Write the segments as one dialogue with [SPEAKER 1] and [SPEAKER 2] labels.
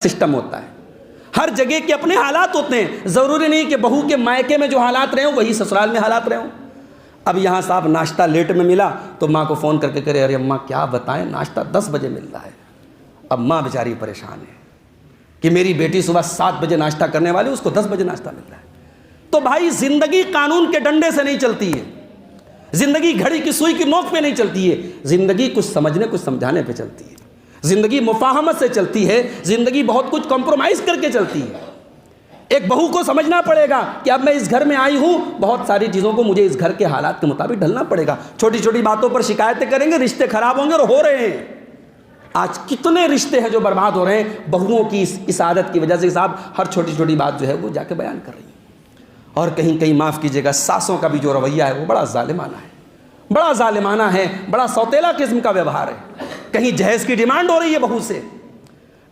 [SPEAKER 1] System ہوتا ہے. ہر جگہ کے اپنے حالات ہوتے ہیں. ضروری نہیں کہ بہو کے مائکے میں جو حالات رہے ہوں وہی سسرال میں حالات رہے ہوں. اب یہاں صاحب ناشتہ لیٹ میں ملا تو ماں کو فون کر کے کرے ارے اماں کیا بتائیں ناشتہ 10 بجے مل رہا ہے. اب ماں بیچاری پریشان ہے کہ میری بیٹی صبح 7 بجے ناشتہ کرنے والی اس کو 10 بجے ناشتہ مل رہا ہے. تو بھائی زندگی قانون کے ڈنڈے سے نہیں چلتی ہے. زندگی گھڑی کی سوئی کی نوک پہ نہیں چلتی ہے. زندگی کچھ سمجھنے کچھ سمجھانے پہ چلتی ہے. زندگی مفاہمت سے چلتی ہے. زندگی بہت کچھ کمپرومائز کر کے چلتی ہے. ایک بہو کو سمجھنا پڑے گا کہ اب میں اس گھر میں آئی ہوں, بہت ساری چیزوں کو مجھے اس گھر کے حالات کے مطابق ڈھلنا پڑے گا. چھوٹی چھوٹی باتوں پر شکایتیں کریں گے, رشتے خراب ہوں گے, اور ہو رہے ہیں. آج کتنے رشتے ہیں جو برباد ہو رہے ہیں بہوؤں کی اس عادت کی وجہ سے. صاحب ہر چھوٹی چھوٹی بات جو ہے وہ جا کے بیان کر رہی ہیں. اور کہیں کہیں معاف کیجیے گا ساسوں کا بھی جو رویہ ہے وہ بڑا ظالمانہ ہے, بڑا ظالمانہ ہے, بڑا سوتیلا قسم کا ویوہار ہے. کہیں جہیز کی ڈیمانڈ ہو رہی ہے بہو سے,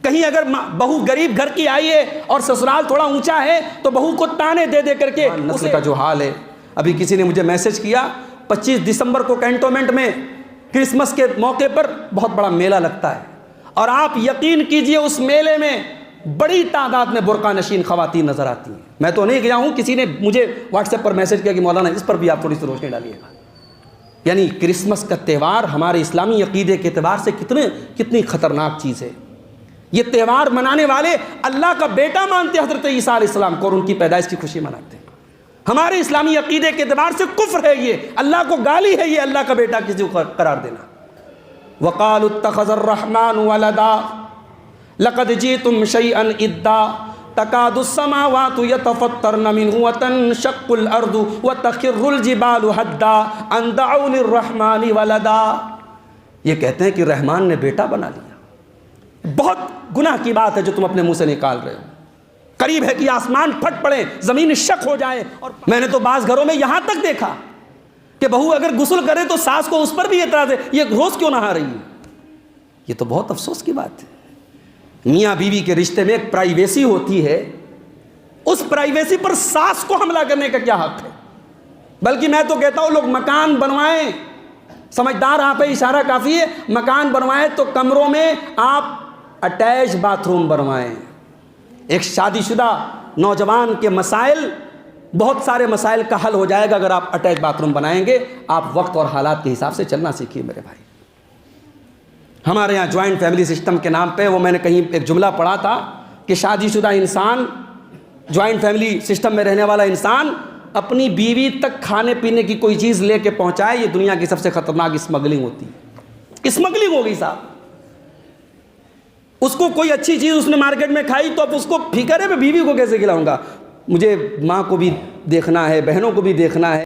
[SPEAKER 1] کہیں اگر بہو غریب گھر کی آئی ہے اور سسرال تھوڑا اونچا ہے تو بہو کو تانے دے دے کر کے نسل کا جو حال ہے. ابھی کسی نے مجھے میسج کیا 25 دسمبر کو کینٹونمنٹ میں کرسمس کے موقع پر بہت بڑا میلہ لگتا ہے, اور آپ یقین کیجئے اس میلے میں بڑی تعداد میں برقع نشین خواتین نظر آتی ہیں. میں تو نہیں گیا ہوں, کسی نے مجھے واٹس ایپ پر میسج کیا کہ مولانا اس پر بھی آپ تھوڑی سی روشنی ڈالیے گا. یعنی کرسمس کا تہوار ہمارے اسلامی عقیدے کے اعتبار سے کتنی خطرناک چیز ہے. یہ تہوار منانے والے اللہ کا بیٹا مانتے حضرت عیسیٰ علیہ السلام کو اور ان کی پیدائش کی خوشی مناتے ہیں. ہمارے اسلامی عقیدے کے اعتبار سے کفر ہے یہ, اللہ کو گالی ہے یہ اللہ کا بیٹا کسی کو قرار دینا. وَقَالُوا اتَّخَذَ الرَّحْمَنُ وَلَدًا لَقَدْ جِئْتُمْ شَيْئًا إِدًّا تَكَادُ السَّمَاوَاتُ يَتَفَطَّرْنَ مِنْهُ وَتَنشَقُّ الْأَرْضُ وَتَخِرُّ الْجِبَالُ هَدًّا أَن دَعَوْا لِلرَّحْمَنِ وَلَدًا. یہ کہتے ہیں کہ رحمان نے بیٹا بنا لیا. بہت گناہ کی بات ہے جو تم اپنے منہ سے نکال رہے ہو. قریب ہے کہ آسمان پھٹ پڑے, زمین شک ہو جائے. اور میں نے تو بعض گھروں میں یہاں تک دیکھا کہ بہو اگر غسل کرے تو ساس کو اس پر بھی اعتراض ہے, یہ روز کیوں نہا رہی ہے. یہ تو بہت افسوس کی بات ہے. میاں بیوی کے رشتے میں ایک پرائیویسی ہوتی ہے, اس پرائیویسی پر ساس کو حملہ کرنے کا کیا حق ہے. بلکہ میں تو کہتا ہوں لوگ مکان بنوائیں, سمجھدار آپ پہ اشارہ کافی ہے, مکان بنوائیں تو کمروں میں آپ اٹیچ باتھ روم بنوائیں. ایک شادی شدہ نوجوان کے مسائل, بہت سارے مسائل کا حل ہو جائے گا اگر آپ اٹیچ باتھ روم بنائیں گے. آپ وقت اور حالات کے حساب سے چلنا سیکھیے میرے بھائی. ہمارے یہاں جوائنٹ فیملی سسٹم کے نام پہ وہ میں نے کہیں ایک جملہ پڑھا تھا کہ شادی شدہ انسان, جوائنٹ فیملی سسٹم میں رہنے والا انسان اپنی بیوی تک کھانے پینے کی کوئی چیز لے کے پہنچائے, یہ دنیا کی سب سے خطرناک اسمگلنگ ہوتی ہے. اسمگلنگ ہو گئی صاحب. اس کو کوئی اچھی چیز اس نے مارکیٹ میں کھائی تو اب اس کو فکر ہے میں بیوی کو کیسے کھلاؤں گا, مجھے ماں کو بھی دیکھنا ہے, بہنوں کو بھی دیکھنا ہے.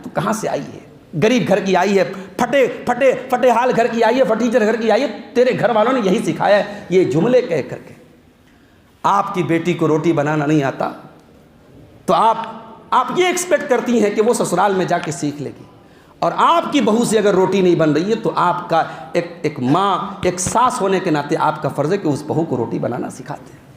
[SPEAKER 1] تو کہاں سے آئی ہے, غریب گھر کی آئی ہے, پھٹے حال گھر کی آئی ہے, فرٹیچر گھر کی آئی ہے. تیرے گھر والوں نے یہی سکھایا ہے یہ جملے کہہ کر کے. آپ کی بیٹی کو روٹی بنانا نہیں آتا تو آپ یہ ایکسپیکٹ کرتی ہیں کہ وہ سسرال میں جا کے سیکھ لے گی, اور آپ کی بہو سے اگر روٹی نہیں بن رہی ہے تو آپ کا ایک ماں, ایک ساس ہونے کے ناطے آپ کا فرض ہے کہ اس بہو کو روٹی بنانا سکھاتے ہیں.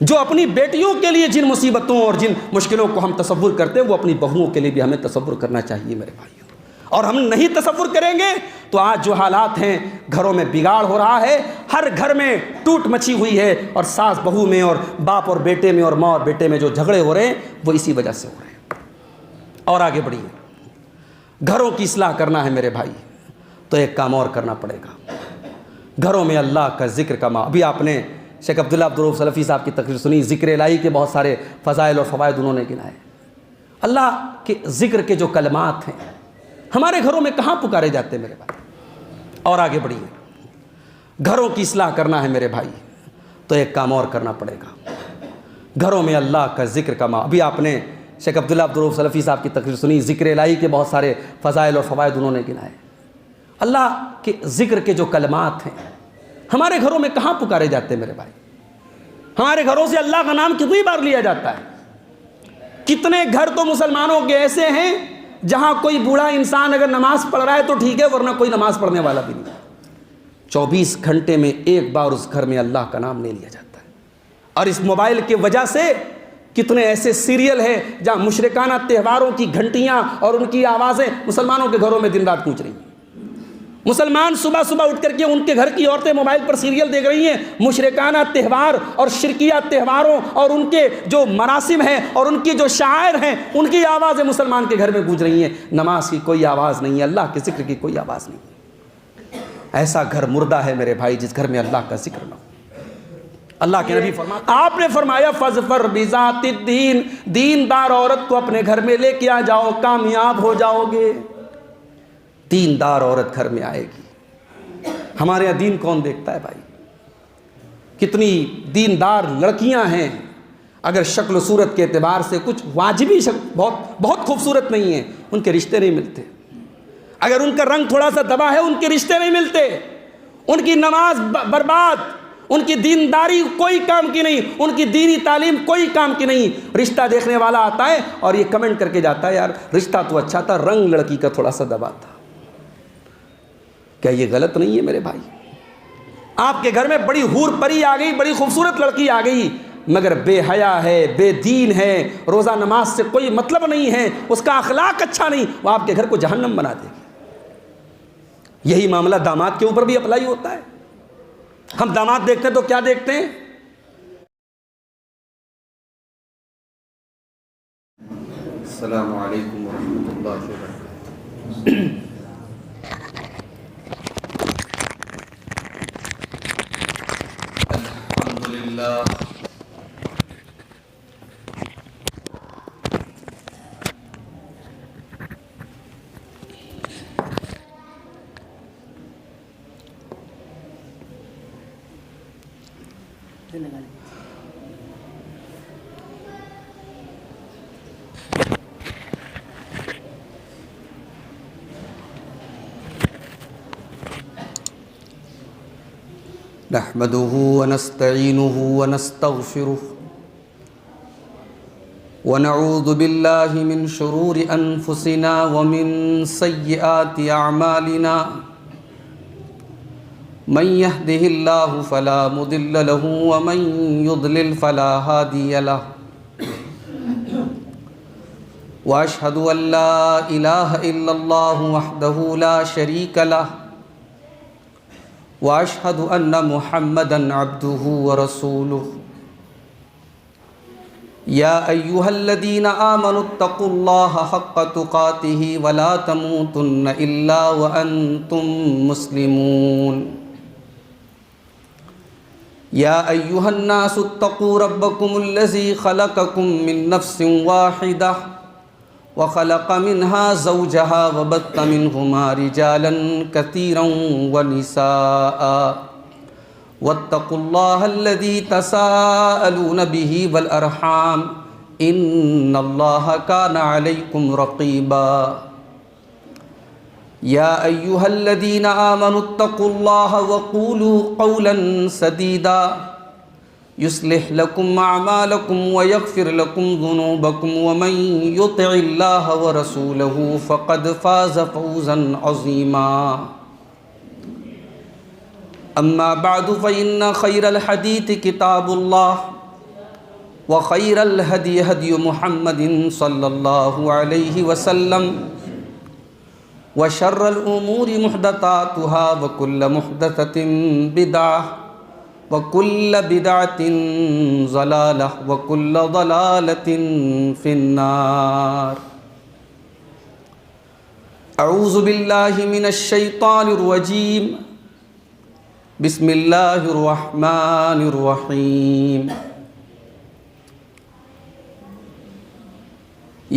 [SPEAKER 1] جو اپنی بیٹیوں کے لیے جن مصیبتوں اور جن مشکلوں کو ہم تصور کرتے ہیں وہ اپنی بہوؤں کے لیے بھی ہمیں تصور کرنا چاہیے میرے بھائیوں. اور ہم نہیں تصور کریں گے تو آج جو حالات ہیں گھروں میں بگاڑ ہو رہا ہے, ہر گھر میں ٹوٹ مچی ہوئی ہے, اور ساس بہو میں اور باپ اور بیٹے میں اور ماں اور بیٹے میں جو جھگڑے ہو رہے ہیں وہ اسی وجہ سے ہو رہے ہیں. اور آگے بڑھیے, گھروں کی اصلاح کرنا ہے میرے بھائی تو ایک کام اور کرنا پڑے گا, گھروں میں اللہ کا ذکر کا ابھی آپ نے شیخ عبداللہ عبدالرؤف سلفی صاحب کی تقریر سنی, ذکر الہی کے بہت سارے فضائل اور فوائد انہوں نے گنائے. اللہ کے ذکر کے جو کلمات ہیں ہمارے گھروں میں کہاں پکارے جاتے ہیں میرے بھائی. اور آگے بڑھیے, گھروں کی اصلاح کرنا ہے میرے بھائی تو ایک کام اور کرنا پڑے گا, گھروں میں اللہ کا ذکر کا ابھی آپ نے شیخ عبداللہ عبدالرؤف سلفی صاحب کی تقریر سنی, ذکر الہی کے بہت سارے فضائل اور فوائد انہوں نے گنائے. اللہ کے ذکر کے جو کلمات ہیں ہمارے گھروں میں کہاں پکارے جاتے ہیں میرے بھائی. ہمارے گھروں سے اللہ کا نام کتنی بار لیا جاتا ہے. کتنے گھر تو مسلمانوں کے ایسے ہیں جہاں کوئی بوڑھا انسان اگر نماز پڑھ رہا ہے تو ٹھیک ہے, ورنہ کوئی نماز پڑھنے والا بھی نہیں. 24 گھنٹے میں ایک بار اس گھر میں اللہ کا نام نہیں لیا جاتا ہے. اور اس موبائل کی وجہ سے کتنے ایسے سیریل ہیں جہاں مشرکانہ تہواروں کی گھنٹیاں اور ان کی آوازیں مسلمانوں کے گھروں میں دن رات گونج رہی ہیں. مسلمان صبح صبح اٹھ کر کے ان کے گھر کی عورتیں موبائل پر سیریل دیکھ رہی ہیں، مشرکانہ تہوار اور شرکیہ تہواروں اور ان کے جو مراسم ہیں اور ان کی جو شعائر ہیں ان کی آوازیں مسلمان کے گھر میں گونج رہی ہیں، نماز کی کوئی آواز نہیں ہے، اللہ کے ذکر کی کوئی آواز نہیں ہے۔ ایسا گھر مردہ ہے میرے بھائی جس گھر میں اللہ کا ذکر نہ ہو۔ اللہ کے نبی آپ نے فرمایا فَاظْفَرْ بِذَاتِ الدِّينِ، دیندار عورت کو اپنے گھر میں لے کے آ جاؤ، کامیاب ہو جاؤ گے۔ دیندار عورت گھر میں آئے گی۔ ہمارے یہاں دین کون دیکھتا ہے بھائی؟ کتنی دیندار لڑکیاں ہیں، اگر شکل و صورت کے اعتبار سے کچھ واجبی بہت خوبصورت نہیں ہیں، ان کے رشتے نہیں ملتے۔ اگر ان کا رنگ تھوڑا سا دبا ہے، ان کے رشتے نہیں ملتے۔ ان کی نماز برباد، ان کی دینداری کوئی کام کی نہیں، ان کی دینی تعلیم کوئی کام کی نہیں۔ رشتہ دیکھنے والا آتا ہے اور یہ کمنٹ کر کے جاتا ہے، یار رشتہ تو اچھا تھا، رنگ لڑکی کا تھوڑا سا دبا تھا۔ کیا یہ غلط نہیں ہے میرے بھائی؟ آپ کے گھر میں بڑی حور پری آ گئی، بڑی خوبصورت لڑکی آ گئی، مگر بے حیا ہے، بے دین ہے، روزہ نماز سے کوئی مطلب نہیں ہے، اس کا اخلاق اچھا نہیں، وہ آپ کے گھر کو جہنم بنا دے گی۔ یہی معاملہ داماد کے اوپر بھی اپلائی ہوتا ہے۔ ہم داماد دیکھتے ہیں تو کیا دیکھتے ہیں؟ السلام علیکم ورحمۃ اللہ وبرکاتہ۔ الحمدللہ نحمده ونستعينه ونستغفره ونعوذ بالله من شرور أنفسنا ومن سيئات أعمالنا من يهده الله فلا مضل له ومن يضلل فلا هادي له وأشهد أن لا إله إلا الله وحده لا شريك له وأشهد أن محمدًا عبده ورسوله يا أيها الذين آمنوا اتقوا الله حق تقاته ولا تموتن إلا وأنتم مسلمون يا أيها الناس اتقوا ربكم الذي خلقكم من نفس واحدة وخلق منها زوجها وبث منهما رجالا كثيرا ونساء واتقوا الله الذي تساءلون به والأرحام إن الله كان عليكم رقيبا يا أيها الذين آمنوا اتقوا الله وقولوا قولا سديدا يصلح لكم أعمالكم ويغفر لكم ذنوبكم ومن يطع الله ورسوله فقد فاز فوزا عظيما أما بعد فإن خير الحديث كتاب الله وخير الهدي هدي محمد صلى الله عليه وسلم وشر الأمور محدثاتها وكل محدثة بدعة وَكُلَّ بِدْعَةٍ ضَلَالَةٍ وَكُلَّ ضَلَالَةٍ فِي النَّارِ اعوذ باللہ من الشیطان الرجیم بسم اللہ الرحمن الرحیم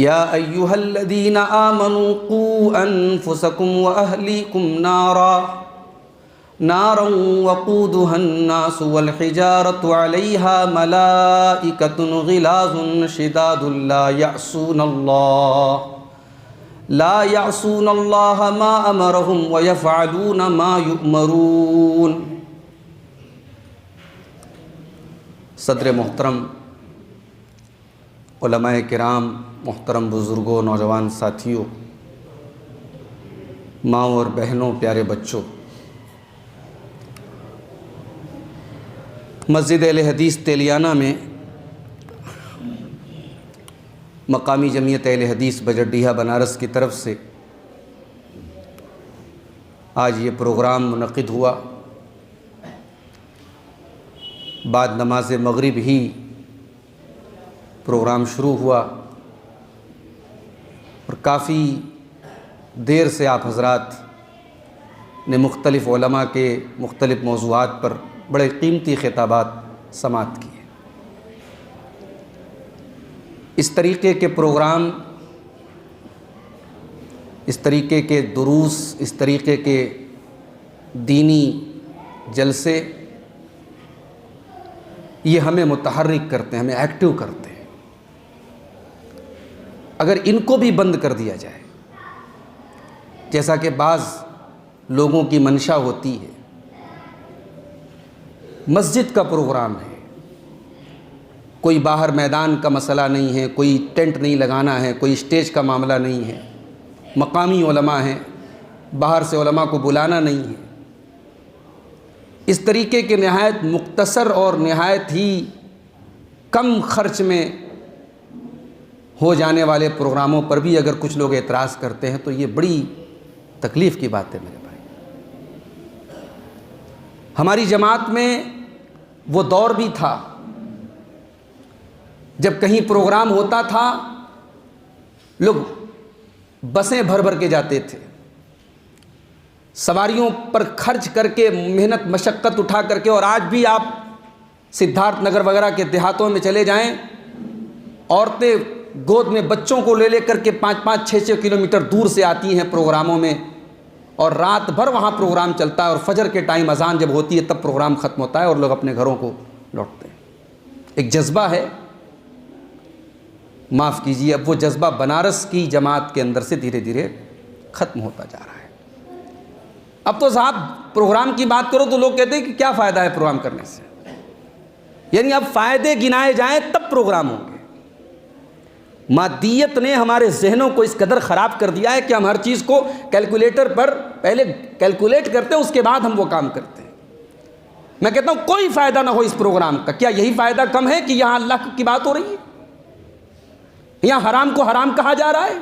[SPEAKER 1] یا ایہا الذین آمنوا قوا انفسکم واہلیکم نارا وقودها الناس والحجارة عليها ملائكة غلاظ شداد لا يعصون الله ما أمرهم ويفعلون ما يؤمرون۔ صدر محترم، علماء کرام، محترم بزرگوں، نوجوان ساتھیوں، ماؤں اور بہنوں، پیارے بچوں، مسجد اہل حدیث تیلیانہ میں مقامی جمعیت اہل حدیث بجٹ ڈیہہ بنارس کی طرف سے آج یہ پروگرام منعقد ہوا، بعد نماز مغرب ہی پروگرام شروع ہوا اور کافی دیر سے آپ حضرات نے مختلف علماء کے مختلف موضوعات پر بڑے قیمتی خطابات سماعت کیے۔ اس طریقے کے پروگرام، اس طریقے کے دروس، اس طریقے کے دینی جلسے یہ ہمیں متحرک کرتے ہیں، ہمیں ایکٹیو کرتے ہیں۔ اگر ان کو بھی بند کر دیا جائے، جیسا کہ بعض لوگوں کی منشا ہوتی ہے، مسجد کا پروگرام ہے، کوئی باہر میدان کا مسئلہ نہیں ہے، کوئی ٹینٹ نہیں لگانا ہے، کوئی اسٹیج کا معاملہ نہیں ہے، مقامی علماء ہیں، باہر سے علماء کو بلانا نہیں ہے، اس طریقے کے نہایت مختصر اور نہایت ہی کم خرچ میں ہو جانے والے پروگراموں پر بھی اگر کچھ لوگ اعتراض کرتے ہیں تو یہ بڑی تکلیف کی بات ہے میرے بھائی۔ ہماری جماعت میں وہ دور بھی تھا جب کہیں پروگرام ہوتا تھا لوگ بسیں بھر بھر کے جاتے تھے، سواریوں پر خرچ کر کے محنت مشقت اٹھا کر کے، اور آج بھی آپ سدھارتھ نگر وغیرہ کے دیہاتوں میں چلے جائیں، عورتیں گود میں بچوں کو لے لے کر کے 5-5 6-6 کلومیٹر دور سے آتی ہیں پروگراموں میں، اور رات بھر وہاں پروگرام چلتا ہے، اور فجر کے ٹائم اذان جب ہوتی ہے تب پروگرام ختم ہوتا ہے اور لوگ اپنے گھروں کو لوٹتے ہیں۔ ایک جذبہ ہے، معاف کیجیے، اب وہ جذبہ بنارس کی جماعت کے اندر سے دھیرے دھیرے ختم ہوتا جا رہا ہے۔ اب تو صاحب پروگرام کی بات کرو تو لوگ کہتے ہیں کہ کیا فائدہ ہے پروگرام کرنے سے، یعنی اب فائدے گنائے جائیں تب پروگرام ہوں گے۔ مادیت نے ہمارے ذہنوں کو اس قدر خراب کر دیا ہے کہ ہم ہر چیز کو کیلکولیٹر پر پہلے کیلکولیٹ کرتے ہیں، اس کے بعد ہم وہ کام کرتے ہیں۔ میں کہتا ہوں کوئی فائدہ نہ ہو اس پروگرام کا، کیا یہی فائدہ کم ہے کہ یہاں اللہ کی بات ہو رہی ہے، یہاں حرام کو حرام کہا جا رہا ہے،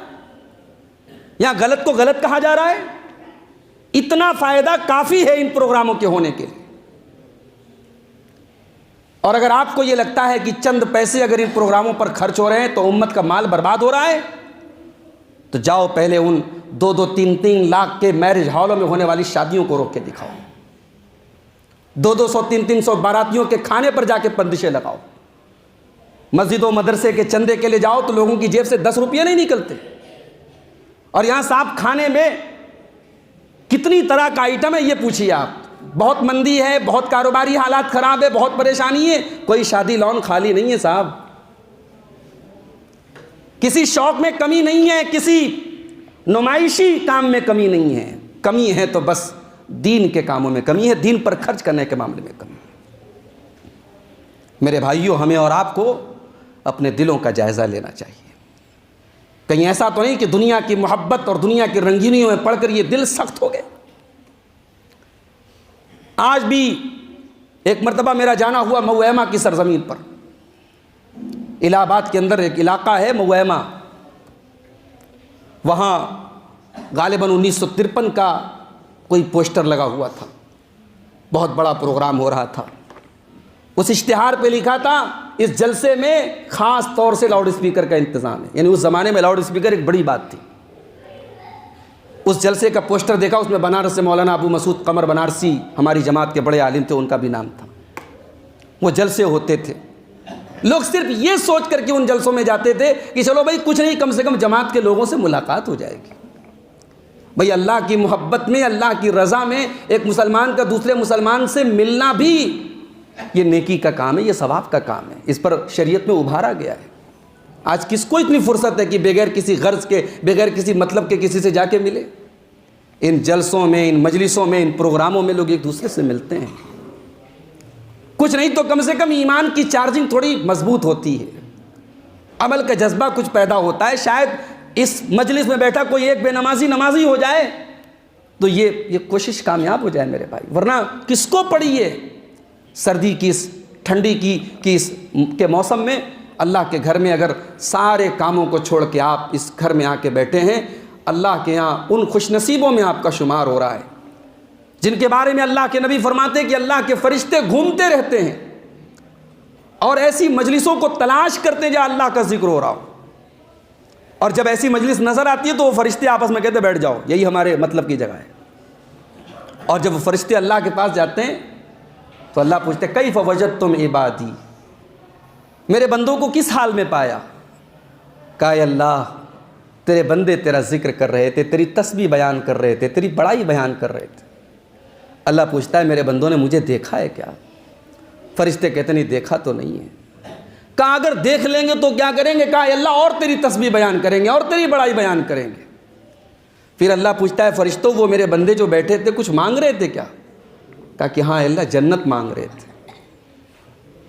[SPEAKER 1] یہاں غلط کو غلط کہا جا رہا ہے؟ اتنا فائدہ کافی ہے ان پروگراموں کے ہونے کے لیے۔ اور اگر آپ کو یہ لگتا ہے کہ چند پیسے اگر ان پروگراموں پر خرچ ہو رہے ہیں تو امت کا مال برباد ہو رہا ہے، تو جاؤ پہلے ان 2-2 3-3 لاکھ کے میرج ہالوں میں ہونے والی شادیوں کو روک کے دکھاؤ، 200 300 باراتیوں کے کھانے پر جا کے بندشیں لگاؤ، مسجد و مدرسے کے چندے کے لیے جاؤ تو لوگوں کی جیب سے 10 روپیے نہیں نکلتے، اور یہاں صاحب کھانے میں کتنی طرح کا آئٹم ہے یہ پوچھیے آپ، بہت مندی ہے، بہت کاروباری حالات خراب ہے، بہت پریشانی ہے، کوئی شادی لون خالی نہیں ہے صاحب، کسی شوق میں کمی نہیں ہے، کسی نمائشی کام میں کمی نہیں ہے، کمی ہے تو بس دین کے کاموں میں کمی ہے، دین پر خرچ کرنے کے معاملے میں کمی ہے۔ میرے بھائیوں، ہمیں اور آپ کو اپنے دلوں کا جائزہ لینا چاہیے، کہیں ایسا تو نہیں کہ دنیا کی محبت اور دنیا کی رنگینیوں میں پڑھ کر یہ دل سخت ہو گئے۔ آج بھی ایک مرتبہ میرا جانا ہوا موئیما کی سرزمین پر، الہ آباد کے اندر ایک علاقہ ہے موئیما، وہاں غالباً 1953 کا کوئی پوسٹر لگا ہوا تھا، بہت بڑا پروگرام ہو رہا تھا، اس اشتہار پہ لکھا تھا اس جلسے میں خاص طور سے لاؤڈ اسپیکر کا انتظام ہے، یعنی اس زمانے میں لاؤڈ اسپیکر ایک بڑی بات تھی۔ اس جلسے کا پوسٹر دیکھا، اس میں بنارس سے مولانا ابو مسعود قمر بنارسی ہماری جماعت کے بڑے عالم تھے، ان کا بھی نام تھا۔ وہ جلسے ہوتے تھے، لوگ صرف یہ سوچ کر کے ان جلسوں میں جاتے تھے کہ چلو بھائی کچھ نہیں، کم سے کم جماعت کے لوگوں سے ملاقات ہو جائے گی۔ بھائی اللہ کی محبت میں، اللہ کی رضا میں ایک مسلمان کا دوسرے مسلمان سے ملنا بھی یہ نیکی کا کام ہے، یہ ثواب کا کام ہے، اس پر شریعت میں ابھارا گیا ہے۔ آج کس کو اتنی فرصت ہے کہ بغیر کسی غرض کے، بغیر کسی مطلب کے کسی سے جا کے ملے؟ ان جلسوں میں، ان مجلسوں میں، ان پروگراموں میں لوگ ایک دوسرے سے ملتے ہیں، کچھ نہیں تو کم سے کم ایمان کی چارجنگ تھوڑی مضبوط ہوتی ہے، عمل کا جذبہ کچھ پیدا ہوتا ہے۔ شاید اس مجلس میں بیٹھا کوئی ایک بے نمازی ہو جائے تو یہ کوشش کامیاب ہو جائے میرے بھائی، ورنہ کس کو پڑی ہے سردی کی، اس ٹھنڈی کی اس کے موسم میں اللہ کے گھر میں اگر سارے کاموں کو چھوڑ کے آپ اس گھر میں آ کے بیٹھے ہیں، اللہ کے یہاں ان خوش نصیبوں میں آپ کا شمار ہو رہا ہے۔ جن کے بارے میں اللہ کے نبی فرماتے ہیں کہ اللہ کے فرشتے گھومتے رہتے ہیں اور ایسی مجلسوں کو تلاش کرتے ہیں جہاں اللہ کا ذکر ہو رہا ہو، اور جب ایسی مجلس نظر آتی ہے تو وہ فرشتے آپس میں کہتے ہیں بیٹھ جاؤ، یہی ہمارے مطلب کی جگہ ہے۔ اور جب وہ فرشتے اللہ کے پاس جاتے ہیں تو اللہ پوچھتے ہیں کیف وجدتم عبادی، میرے بندوں کو کس حال میں پایا؟ کہا اے اللہ تیرے بندے تیرا ذکر کر رہے تھے، تیری تسبیح بیان کر رہے تھے، تیری بڑائی بیان کر رہے تھے۔ اللہ پوچھتا ہے میرے بندوں نے مجھے دیکھا ہے کیا؟ فرشتے کہتے نہیں دیکھا تو نہیں ہے۔ کہا اگر دیکھ لیں گے تو کیا کریں گے؟ کہا اے اللہ اور تیری تسبیح بیان کریں گے اور تیری بڑائی بیان کریں گے۔ پھر اللہ پوچھتا ہے فرشتوں وہ میرے بندے جو بیٹھے تھے کچھ مانگ رہے تھے کیا؟ کہا کہ ہاں اے اللہ جنت مانگ رہے تھے۔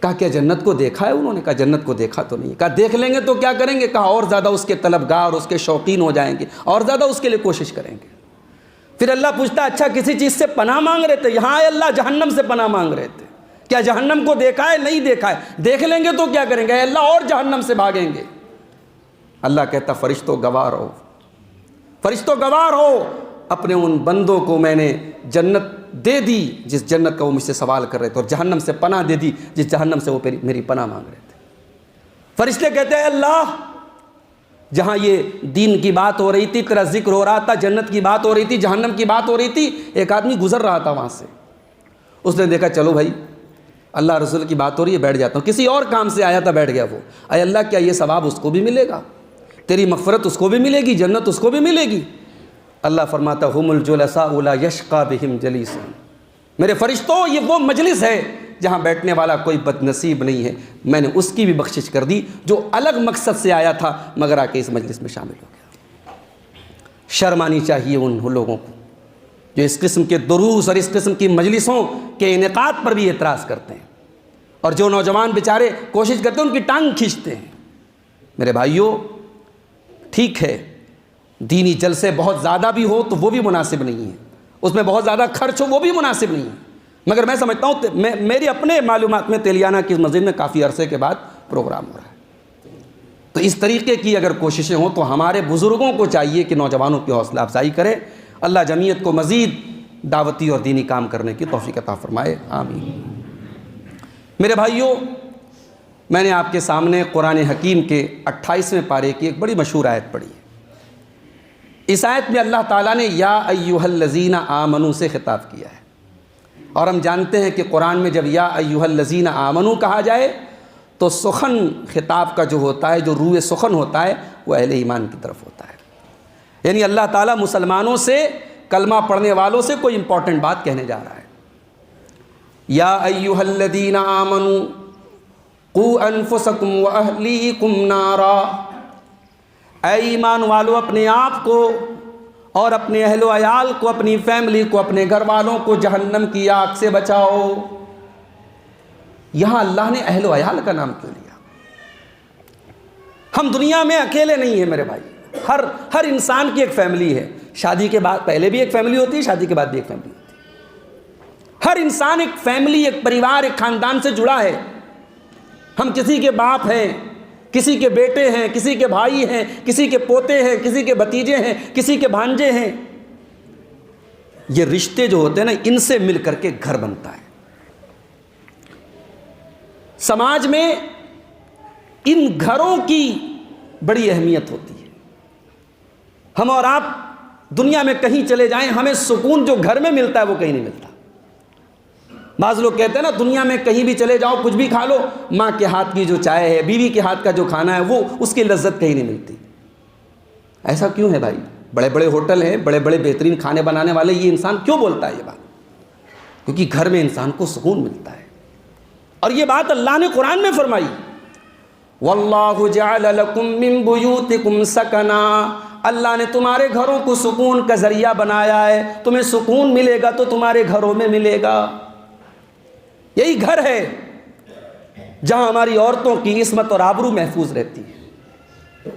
[SPEAKER 1] کہا کیا جنت کو دیکھا ہے انہوں نے؟ کہا جنت کو دیکھا تو نہیں۔ کہا دیکھ لیں گے تو کیا کریں گے؟ کہا اور زیادہ اس کے طلبگار، اس کے شوقین ہو جائیں گے اور زیادہ اس کے لیے کوشش کریں گے۔ پھر اللہ پوچھتا ہے اچھا کسی چیز سے پناہ مانگ رہے تھے؟ یہاں اے اللہ جہنم سے پناہ مانگ رہے تھے۔ کیا جہنم کو دیکھا ہے؟ نہیں دیکھا ہے۔ دیکھ لیں گے تو کیا کریں گے؟ اے اللہ اور جہنم سے بھاگیں گے۔ اللہ کہتا فرشتوں گواہ رہو، فرشتوں گواہ رہو، اپنے ان بندوں کو میں نے جنت دے دی جس جنت کا وہ مجھ سے سوال کر رہے تھے، اور جہنم سے پناہ دے دی جس جہنم سے وہ میری پناہ مانگ رہے تھے۔ فرشتے کہتے ہیں اللہ جہاں یہ دین کی بات ہو رہی تھی، تیرا ذکر ہو رہا تھا، جنت کی بات ہو رہی تھی، جہنم کی بات ہو رہی تھی، ایک آدمی گزر رہا تھا وہاں سے، اس نے دیکھا چلو بھائی اللہ رسول کی بات ہو رہی ہے بیٹھ جاتا ہوں، کسی اور کام سے آیا تھا بیٹھ گیا وہ۔ اے اللہ کیا یہ ثواب اس کو بھی ملے گا؟ تیری مغفرت اس کو بھی ملے گی، جنت اس کو بھی ملے گی؟ اللہ فرماتا ہم الجلساء لا یشقى بهم جلیس، میرے فرشتوں یہ وہ مجلس ہے جہاں بیٹھنے والا کوئی بد نصیب نہیں ہے، میں نے اس کی بھی بخشش کر دی جو الگ مقصد سے آیا تھا مگر آ کے اس مجلس میں شامل ہو گیا۔ شرم آنی چاہیے ان لوگوں کو جو اس قسم کے دروس اور اس قسم کی مجلسوں کے انعقاد پر بھی اعتراض کرتے ہیں، اور جو نوجوان بیچارے کوشش کرتے ہیں ان کی ٹانگ کھینچتے ہیں۔ میرے بھائیوں ٹھیک ہے دینی جلسے بہت زیادہ بھی ہو تو وہ بھی مناسب نہیں ہے، اس میں بہت زیادہ خرچ ہو وہ بھی مناسب نہیں ہے، مگر میں سمجھتا ہوں میری اپنے معلومات میں تیلیانہ کی مسجد میں کافی عرصے کے بعد پروگرام ہو رہا ہے، تو اس طریقے کی اگر کوششیں ہوں تو ہمارے بزرگوں کو چاہیے کہ نوجوانوں کی حوصلہ افزائی کرے۔ اللہ جمعیت کو مزید دعوتی اور دینی کام کرنے کی توفیق عطا فرمائے، آمین۔ میرے بھائیوں میں نے آپ کے سامنے قرآن حکیم کے 28ویں پارے کی ایک بڑی مشہور آیت پڑھی ہے۔ اس آیت میں اللہ تعالیٰ نے یا ایھا الذین آمنوا سے خطاب کیا ہے، اور ہم جانتے ہیں کہ قرآن میں جب یا ایھا الذین آمنوا کہا جائے تو سخن خطاب کا جو ہوتا ہے، جو روح سخن ہوتا ہے وہ اہل ایمان کی طرف ہوتا ہے، یعنی اللہ تعالیٰ مسلمانوں سے، کلمہ پڑھنے والوں سے کوئی امپورٹنٹ بات کہنے جا رہا ہے۔ یا ایھا الذین آمنوا قوا انفسکم واہلیکم نارا، اے ایمان والو اپنے آپ کو اور اپنے اہل و عیال کو، اپنی فیملی کو، اپنے گھر والوں کو جہنم کی آگ سے بچاؤ۔ یہاں اللہ نے اہل و عیال کا نام کیوں لیا؟ ہم دنیا میں اکیلے نہیں ہیں میرے بھائی، ہر انسان کی ایک فیملی ہے، شادی کے بعد پہلے بھی ایک فیملی ہوتی ہے، شادی کے بعد بھی ایک فیملی ہوتی ہے، ہر انسان ایک فیملی، ایک پریوار، ایک خاندان سے جڑا ہے۔ ہم کسی کے باپ ہیں، کسی کے بیٹے ہیں، کسی کے بھائی ہیں، کسی کے پوتے ہیں، کسی کے بھتیجے ہیں، کسی کے بھانجے ہیں۔ یہ رشتے جو ہوتے ہیں نا ان سے مل کر کے گھر بنتا ہے۔ سماج میں ان گھروں کی بڑی اہمیت ہوتی ہے۔ ہم اور آپ دنیا میں کہیں چلے جائیں، ہمیں سکون جو گھر میں ملتا ہے وہ کہیں نہیں ملتا۔ بعض لوگ کہتے ہیں نا دنیا میں کہیں بھی چلے جاؤ کچھ بھی کھا لو، ماں کے ہاتھ کی جو چائے ہے، بیوی کے ہاتھ کا جو کھانا ہے وہ اس کی لذت کہیں نہیں ملتی۔ ایسا کیوں ہے بھائی؟ بڑے بڑے ہوٹل ہیں، بڑے بڑے بہترین کھانے بنانے والے، یہ انسان کیوں بولتا ہے یہ بات؟ کیونکہ گھر میں انسان کو سکون ملتا ہے، اور یہ بات اللہ نے قرآن میں فرمائی، وَاللَّهُ جَعَلَ لَكُم مِّن بُيُوتِكُمْ سَكَنًا، اللہ نے تمہارے گھروں کو سکون کا ذریعہ بنایا ہے، تمہیں سکون ملے گا تو تمہارے گھروں میں ملے گا۔ یہی گھر ہے جہاں ہماری عورتوں کی عصمت اور آبرو محفوظ رہتی ہے۔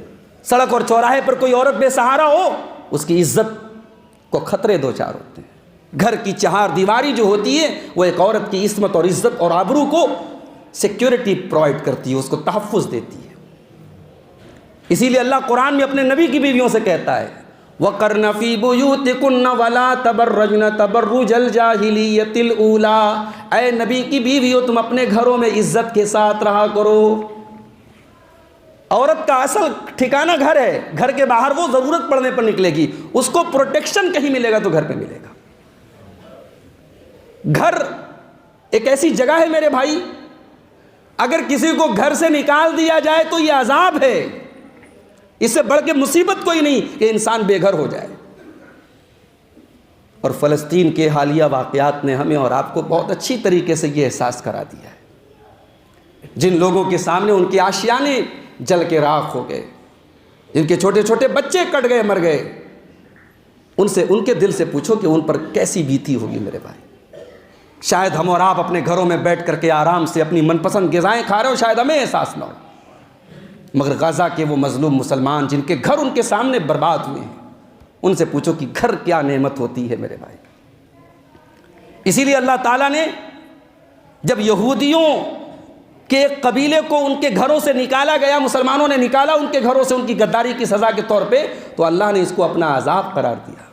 [SPEAKER 1] سڑک اور چوراہے پر کوئی عورت بے سہارا ہو، اس کی عزت کو خطرے دو چار ہوتے ہیں۔ گھر کی چہار دیواری جو ہوتی ہے وہ ایک عورت کی عصمت اور عزت اور آبرو کو سیکیورٹی پرووائڈ کرتی ہے، اس کو تحفظ دیتی ہے۔ اسی لیے اللہ قرآن میں اپنے نبی کی بیویوں سے کہتا ہے وَقَرْنَ فِي بُيُوتِكُنَّ وَلَا تَبَرَّجْنَ تَبَرُّجَ الْجَاهِلِيَّةِ الْأُولَىٰ، اے نبی کی بیویو تم اپنے گھروں میں عزت کے ساتھ رہا کرو۔ عورت کا اصل ٹھکانہ گھر ہے، گھر کے باہر وہ ضرورت پڑنے پر نکلے گی، اس کو پروٹیکشن کہیں ملے گا تو گھر پہ ملے گا۔ گھر ایک ایسی جگہ ہے میرے بھائی، اگر کسی کو گھر سے نکال دیا جائے تو یہ عذاب ہے، اس سے بڑھ کے مصیبت کوئی نہیں کہ انسان بے گھر ہو جائے۔ اور فلسطین کے حالیہ واقعات نے ہمیں اور آپ کو بہت اچھی طریقے سے یہ احساس کرا دیا ہے۔ جن لوگوں کے سامنے ان کے آشیانے جل کے راکھ ہو گئے، جن کے چھوٹے چھوٹے بچے کٹ گئے، مر گئے، ان کے دل سے پوچھو کہ ان پر کیسی بیتی ہوگی میرے بھائی۔ شاید ہم اور آپ اپنے گھروں میں بیٹھ کر کے آرام سے اپنی من پسند غذائیں کھا رہے ہو، شاید ہمیں احساس نہ ہو، مگر غزہ کے وہ مظلوم مسلمان جن کے گھر ان کے سامنے برباد ہوئے ہیں، ان سے پوچھو کہ گھر کیا نعمت ہوتی ہے میرے بھائی۔ اسی لیے اللہ تعالیٰ نے جب یہودیوں کہ ایک قبیلے کو ان کے گھروں سے نکالا گیا، مسلمانوں نے نکالا ان کے گھروں سے ان کی غداری کی سزا کے طور پہ، تو اللہ نے اس کو اپنا عذاب قرار دیا۔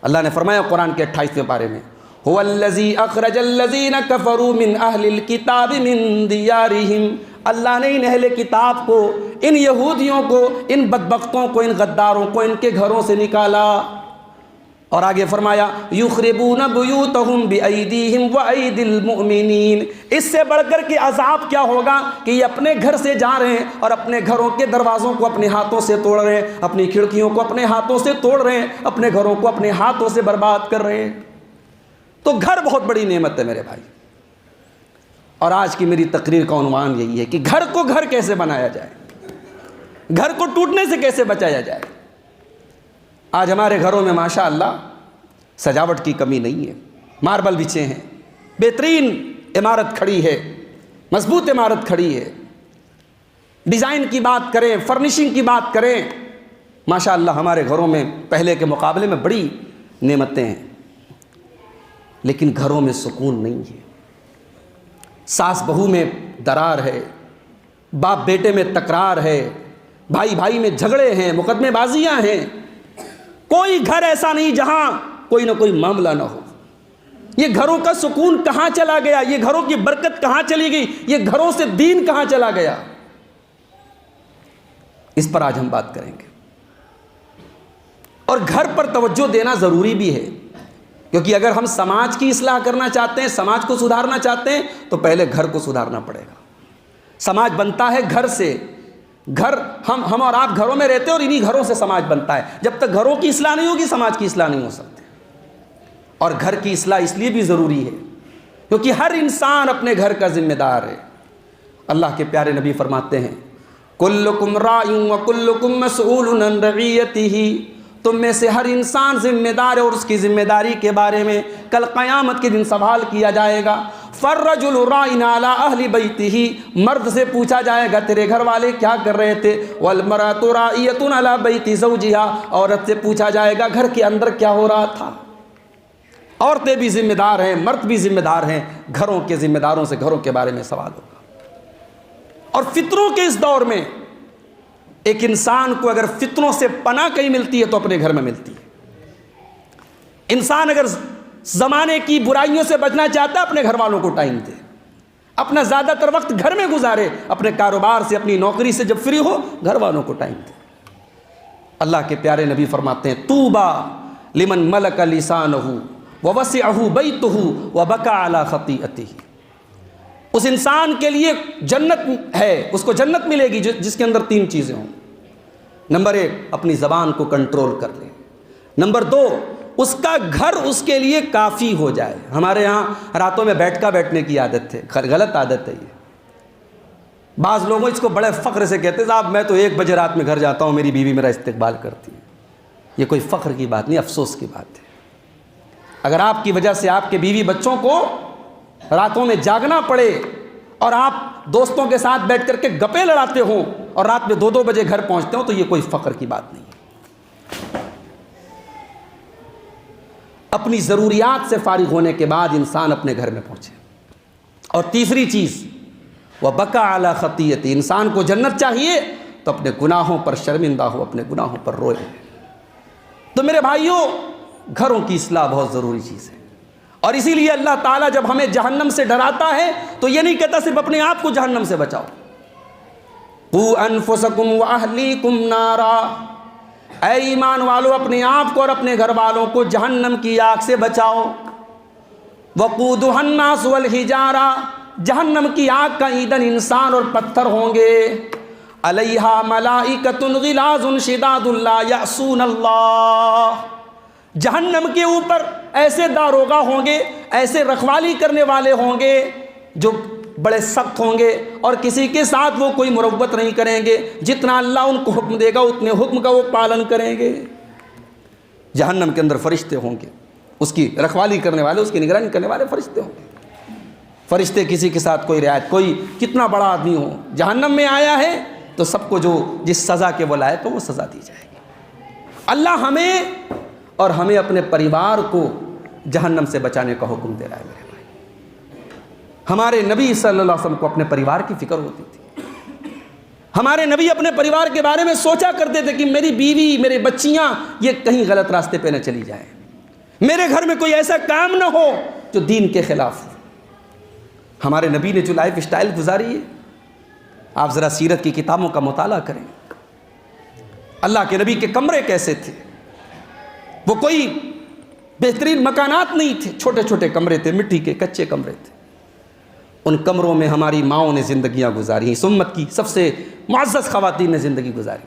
[SPEAKER 1] اللہ نے فرمایا قرآن کے 28ویں پارے میں، هو الذی اخرج الذین کفروا من اہل الکتاب من دیارہم، اللہ نے ان اہل کتاب کو، ان یہودیوں کو، ان بدبختوں کو، ان غداروں کو ان کے گھروں سے نکالا۔ اور آگے فرمایا یخربون بیوتہم بایدیہم وایدی المؤمنین، اس سے بڑھ کر کے عذاب کیا ہوگا کہ یہ اپنے گھر سے جا رہے ہیں اور اپنے گھروں کے دروازوں کو اپنے ہاتھوں سے توڑ رہے ہیں، اپنی کھڑکیوں کو اپنے ہاتھوں سے توڑ رہے ہیں، اپنے گھروں کو اپنے ہاتھوں سے برباد کر رہے ہیں۔ تو گھر بہت بڑی نعمت ہے میرے بھائی، اور آج کی میری تقریر کا عنوان یہی ہے کہ گھر کو گھر کیسے بنایا جائے، گھر کو ٹوٹنے سے کیسے بچایا جائے۔ آج ہمارے گھروں میں ماشاءاللہ سجاوٹ کی کمی نہیں ہے، ماربل بچھے ہیں، بہترین عمارت کھڑی ہے، مضبوط عمارت کھڑی ہے، ڈیزائن کی بات کریں، فرنیشنگ کی بات کریں، ماشاءاللہ ہمارے گھروں میں پہلے کے مقابلے میں بڑی نعمتیں ہیں، لیکن گھروں میں سکون نہیں ہے۔ ساس بہو میں درار ہے، باپ بیٹے میں تکرار ہے، بھائی بھائی میں جھگڑے ہیں، مقدمے بازیاں ہیں، کوئی گھر ایسا نہیں جہاں کوئی نہ کوئی معاملہ نہ ہو۔ یہ گھروں کا سکون کہاں چلا گیا، یہ گھروں کی برکت کہاں چلی گئی، یہ گھروں سے دین کہاں چلا گیا، اس پر آج ہم بات کریں گے۔ اور گھر پر توجہ دینا ضروری بھی ہے، کیونکہ اگر ہم سماج کی اصلاح کرنا چاہتے ہیں، سماج کو سدھارنا چاہتے ہیں، تو پہلے گھر کو سدھارنا پڑے گا۔ سماج بنتا ہے گھر سے، گھر ہم اور آپ گھروں میں رہتے ہیں اور انہی گھروں سے سماج بنتا ہے۔ جب تک گھروں کی اصلاح نہیں ہوگی سماج کی اصلاح نہیں ہو سکتی۔ اور گھر کی اصلاح اس لیے بھی ضروری ہے کیونکہ ہر انسان اپنے گھر کا ذمہ دار ہے۔ اللہ کے پیارے نبی فرماتے ہیں کلکم راع وکلکم مسئول عن رعیتہ، تم میں سے ہر انسان ذمہ دار ہے اور اس کی ذمہ داری کے بارے میں کل قیامت کے دن سوال کیا جائے گا۔ فالرجل راع علی اہل بیتہ، مرد سے پوچھا جائے گا تیرے گھر والے کیا کر رہے تھے، والمرأۃ راعیۃ علی بیت زوجہا، عورت سے پوچھا جائے گا گھر کے اندر کیا ہو رہا تھا۔ عورتیں بھی ذمہ دار ہیں، مرد بھی ذمہ دار ہیں، گھروں کے ذمہ داروں سے گھروں کے بارے میں سوال ہوگا۔ اور فطروں کے اس دور میں ایک انسان کو اگر فطروں سے پناہ کہیں ملتی ہے تو اپنے گھر میں ملتی ہے۔ انسان اگر زمانے کی برائیوں سے بچنا چاہتا ہے اپنے گھر والوں کو ٹائم دے، اپنا زیادہ تر وقت گھر میں گزارے، اپنے کاروبار سے اپنی نوکری سے جب فری ہو گھر والوں کو ٹائم دے۔ اللہ کے پیارے نبی فرماتے ہیں طوبیٰ لمن ملک لسانہ ووسعہ بیتہ وبکى علی خطیئتہ، اس انسان کے لیے جنت ہے، اس کو جنت ملے گی جس کے اندر 3 چیزیں ہوں۔ نمبر 1 اپنی زبان کو کنٹرول کر لے، نمبر 2 اس کا گھر اس کے لیے کافی ہو جائے۔ ہمارے ہاں راتوں میں بیٹھنے کی عادت ہے، غلط عادت ہے یہ۔ بعض لوگوں اس کو بڑے فخر سے کہتے ہیں صاحب میں تو 1 بجے رات میں گھر جاتا ہوں، میری بیوی میرا استقبال کرتی ہے۔ یہ کوئی فخر کی بات نہیں، افسوس کی بات ہے۔ اگر آپ کی وجہ سے آپ کے بیوی بچوں کو راتوں میں جاگنا پڑے اور آپ دوستوں کے ساتھ بیٹھ کر کے گپیں لڑاتے ہوں اور رات میں 2 بجے گھر پہنچتے ہوں تو یہ کوئی فخر کی بات نہیں ہے۔ اپنی ضروریات سے فارغ ہونے کے بعد انسان اپنے گھر میں پہنچے۔ اور تیسری چیز وبکى علی خطیئتہ، انسان کو جنت چاہیے تو اپنے گناہوں پر شرمندہ ہو، اپنے گناہوں پر روئے۔ تو میرے بھائیوں گھروں کی اصلاح بہت ضروری چیز ہے، اور اسی لیے اللہ تعالیٰ جب ہمیں جہنم سے ڈراتا ہے تو یہ نہیں کہتا صرف اپنے آپ کو جہنم سے بچاؤ، قُوا أَنفُسَكُمْ وَأَهْلِيكُمْ نَارًا، اے ایمان والو اپنے آپ کو اور اپنے گھر والوں کو جہنم کی آگ سے بچاؤ، وَقُودُهَا النَّاسُ وَالْحِجَارَةُ، جہنم کی آگ کا ایندھن انسان اور پتھر ہوں گے، عَلَيْهَا مَلَائِكَةٌ غِلَاظٌ شِدَادٌ لَا يَعْصُونَ اللَّهَ، جہنم کے اوپر ایسے داروغہ ہوں گے، ایسے رکھوالی کرنے والے ہوں گے جو بڑے سخت ہوں گے اور کسی کے ساتھ وہ کوئی مروت نہیں کریں گے، جتنا اللہ ان کو حکم دے گا اتنے حکم کا وہ پالن کریں گے۔ جہنم کے اندر فرشتے ہوں گے، اس کی رکھوالی کرنے والے، اس کی نگرانی کرنے والے فرشتے ہوں گے۔ فرشتے کسی کے ساتھ کوئی رعایت، کوئی کتنا بڑا آدمی ہو جہنم میں آیا ہے تو سب کو جو جس سزا کے وہ لائق ہو وہ سزا دی جائے گی۔ اللہ ہمیں اور ہمیں اپنے پریوار کو جہنم سے بچانے کا حکم دے رہا ہے میرے بھائی۔ ہمارے نبی صلی اللہ علیہ وسلم کو اپنے پریوار کی فکر ہوتی تھی، ہمارے نبی اپنے پریوار کے بارے میں سوچا کرتے تھے کہ میری بیوی، میرے بچیاں یہ کہیں غلط راستے پہ نہ چلی جائیں، میرے گھر میں کوئی ایسا کام نہ ہو جو دین کے خلاف ہو۔ ہمارے نبی نے جو لائف اسٹائل گزاری ہے، آپ ذرا سیرت کی کتابوں کا مطالعہ کریں۔ اللہ کے نبی کے کمرے کیسے تھے؟ وہ کوئی بہترین مکانات نہیں تھے، چھوٹے چھوٹے کمرے تھے، مٹی کے کچے کمرے تھے۔ ان کمروں میں ہماری ماؤں نے زندگیاں گزاری ہیں، اس امت کی سب سے معزز خواتین نے زندگی گزاری۔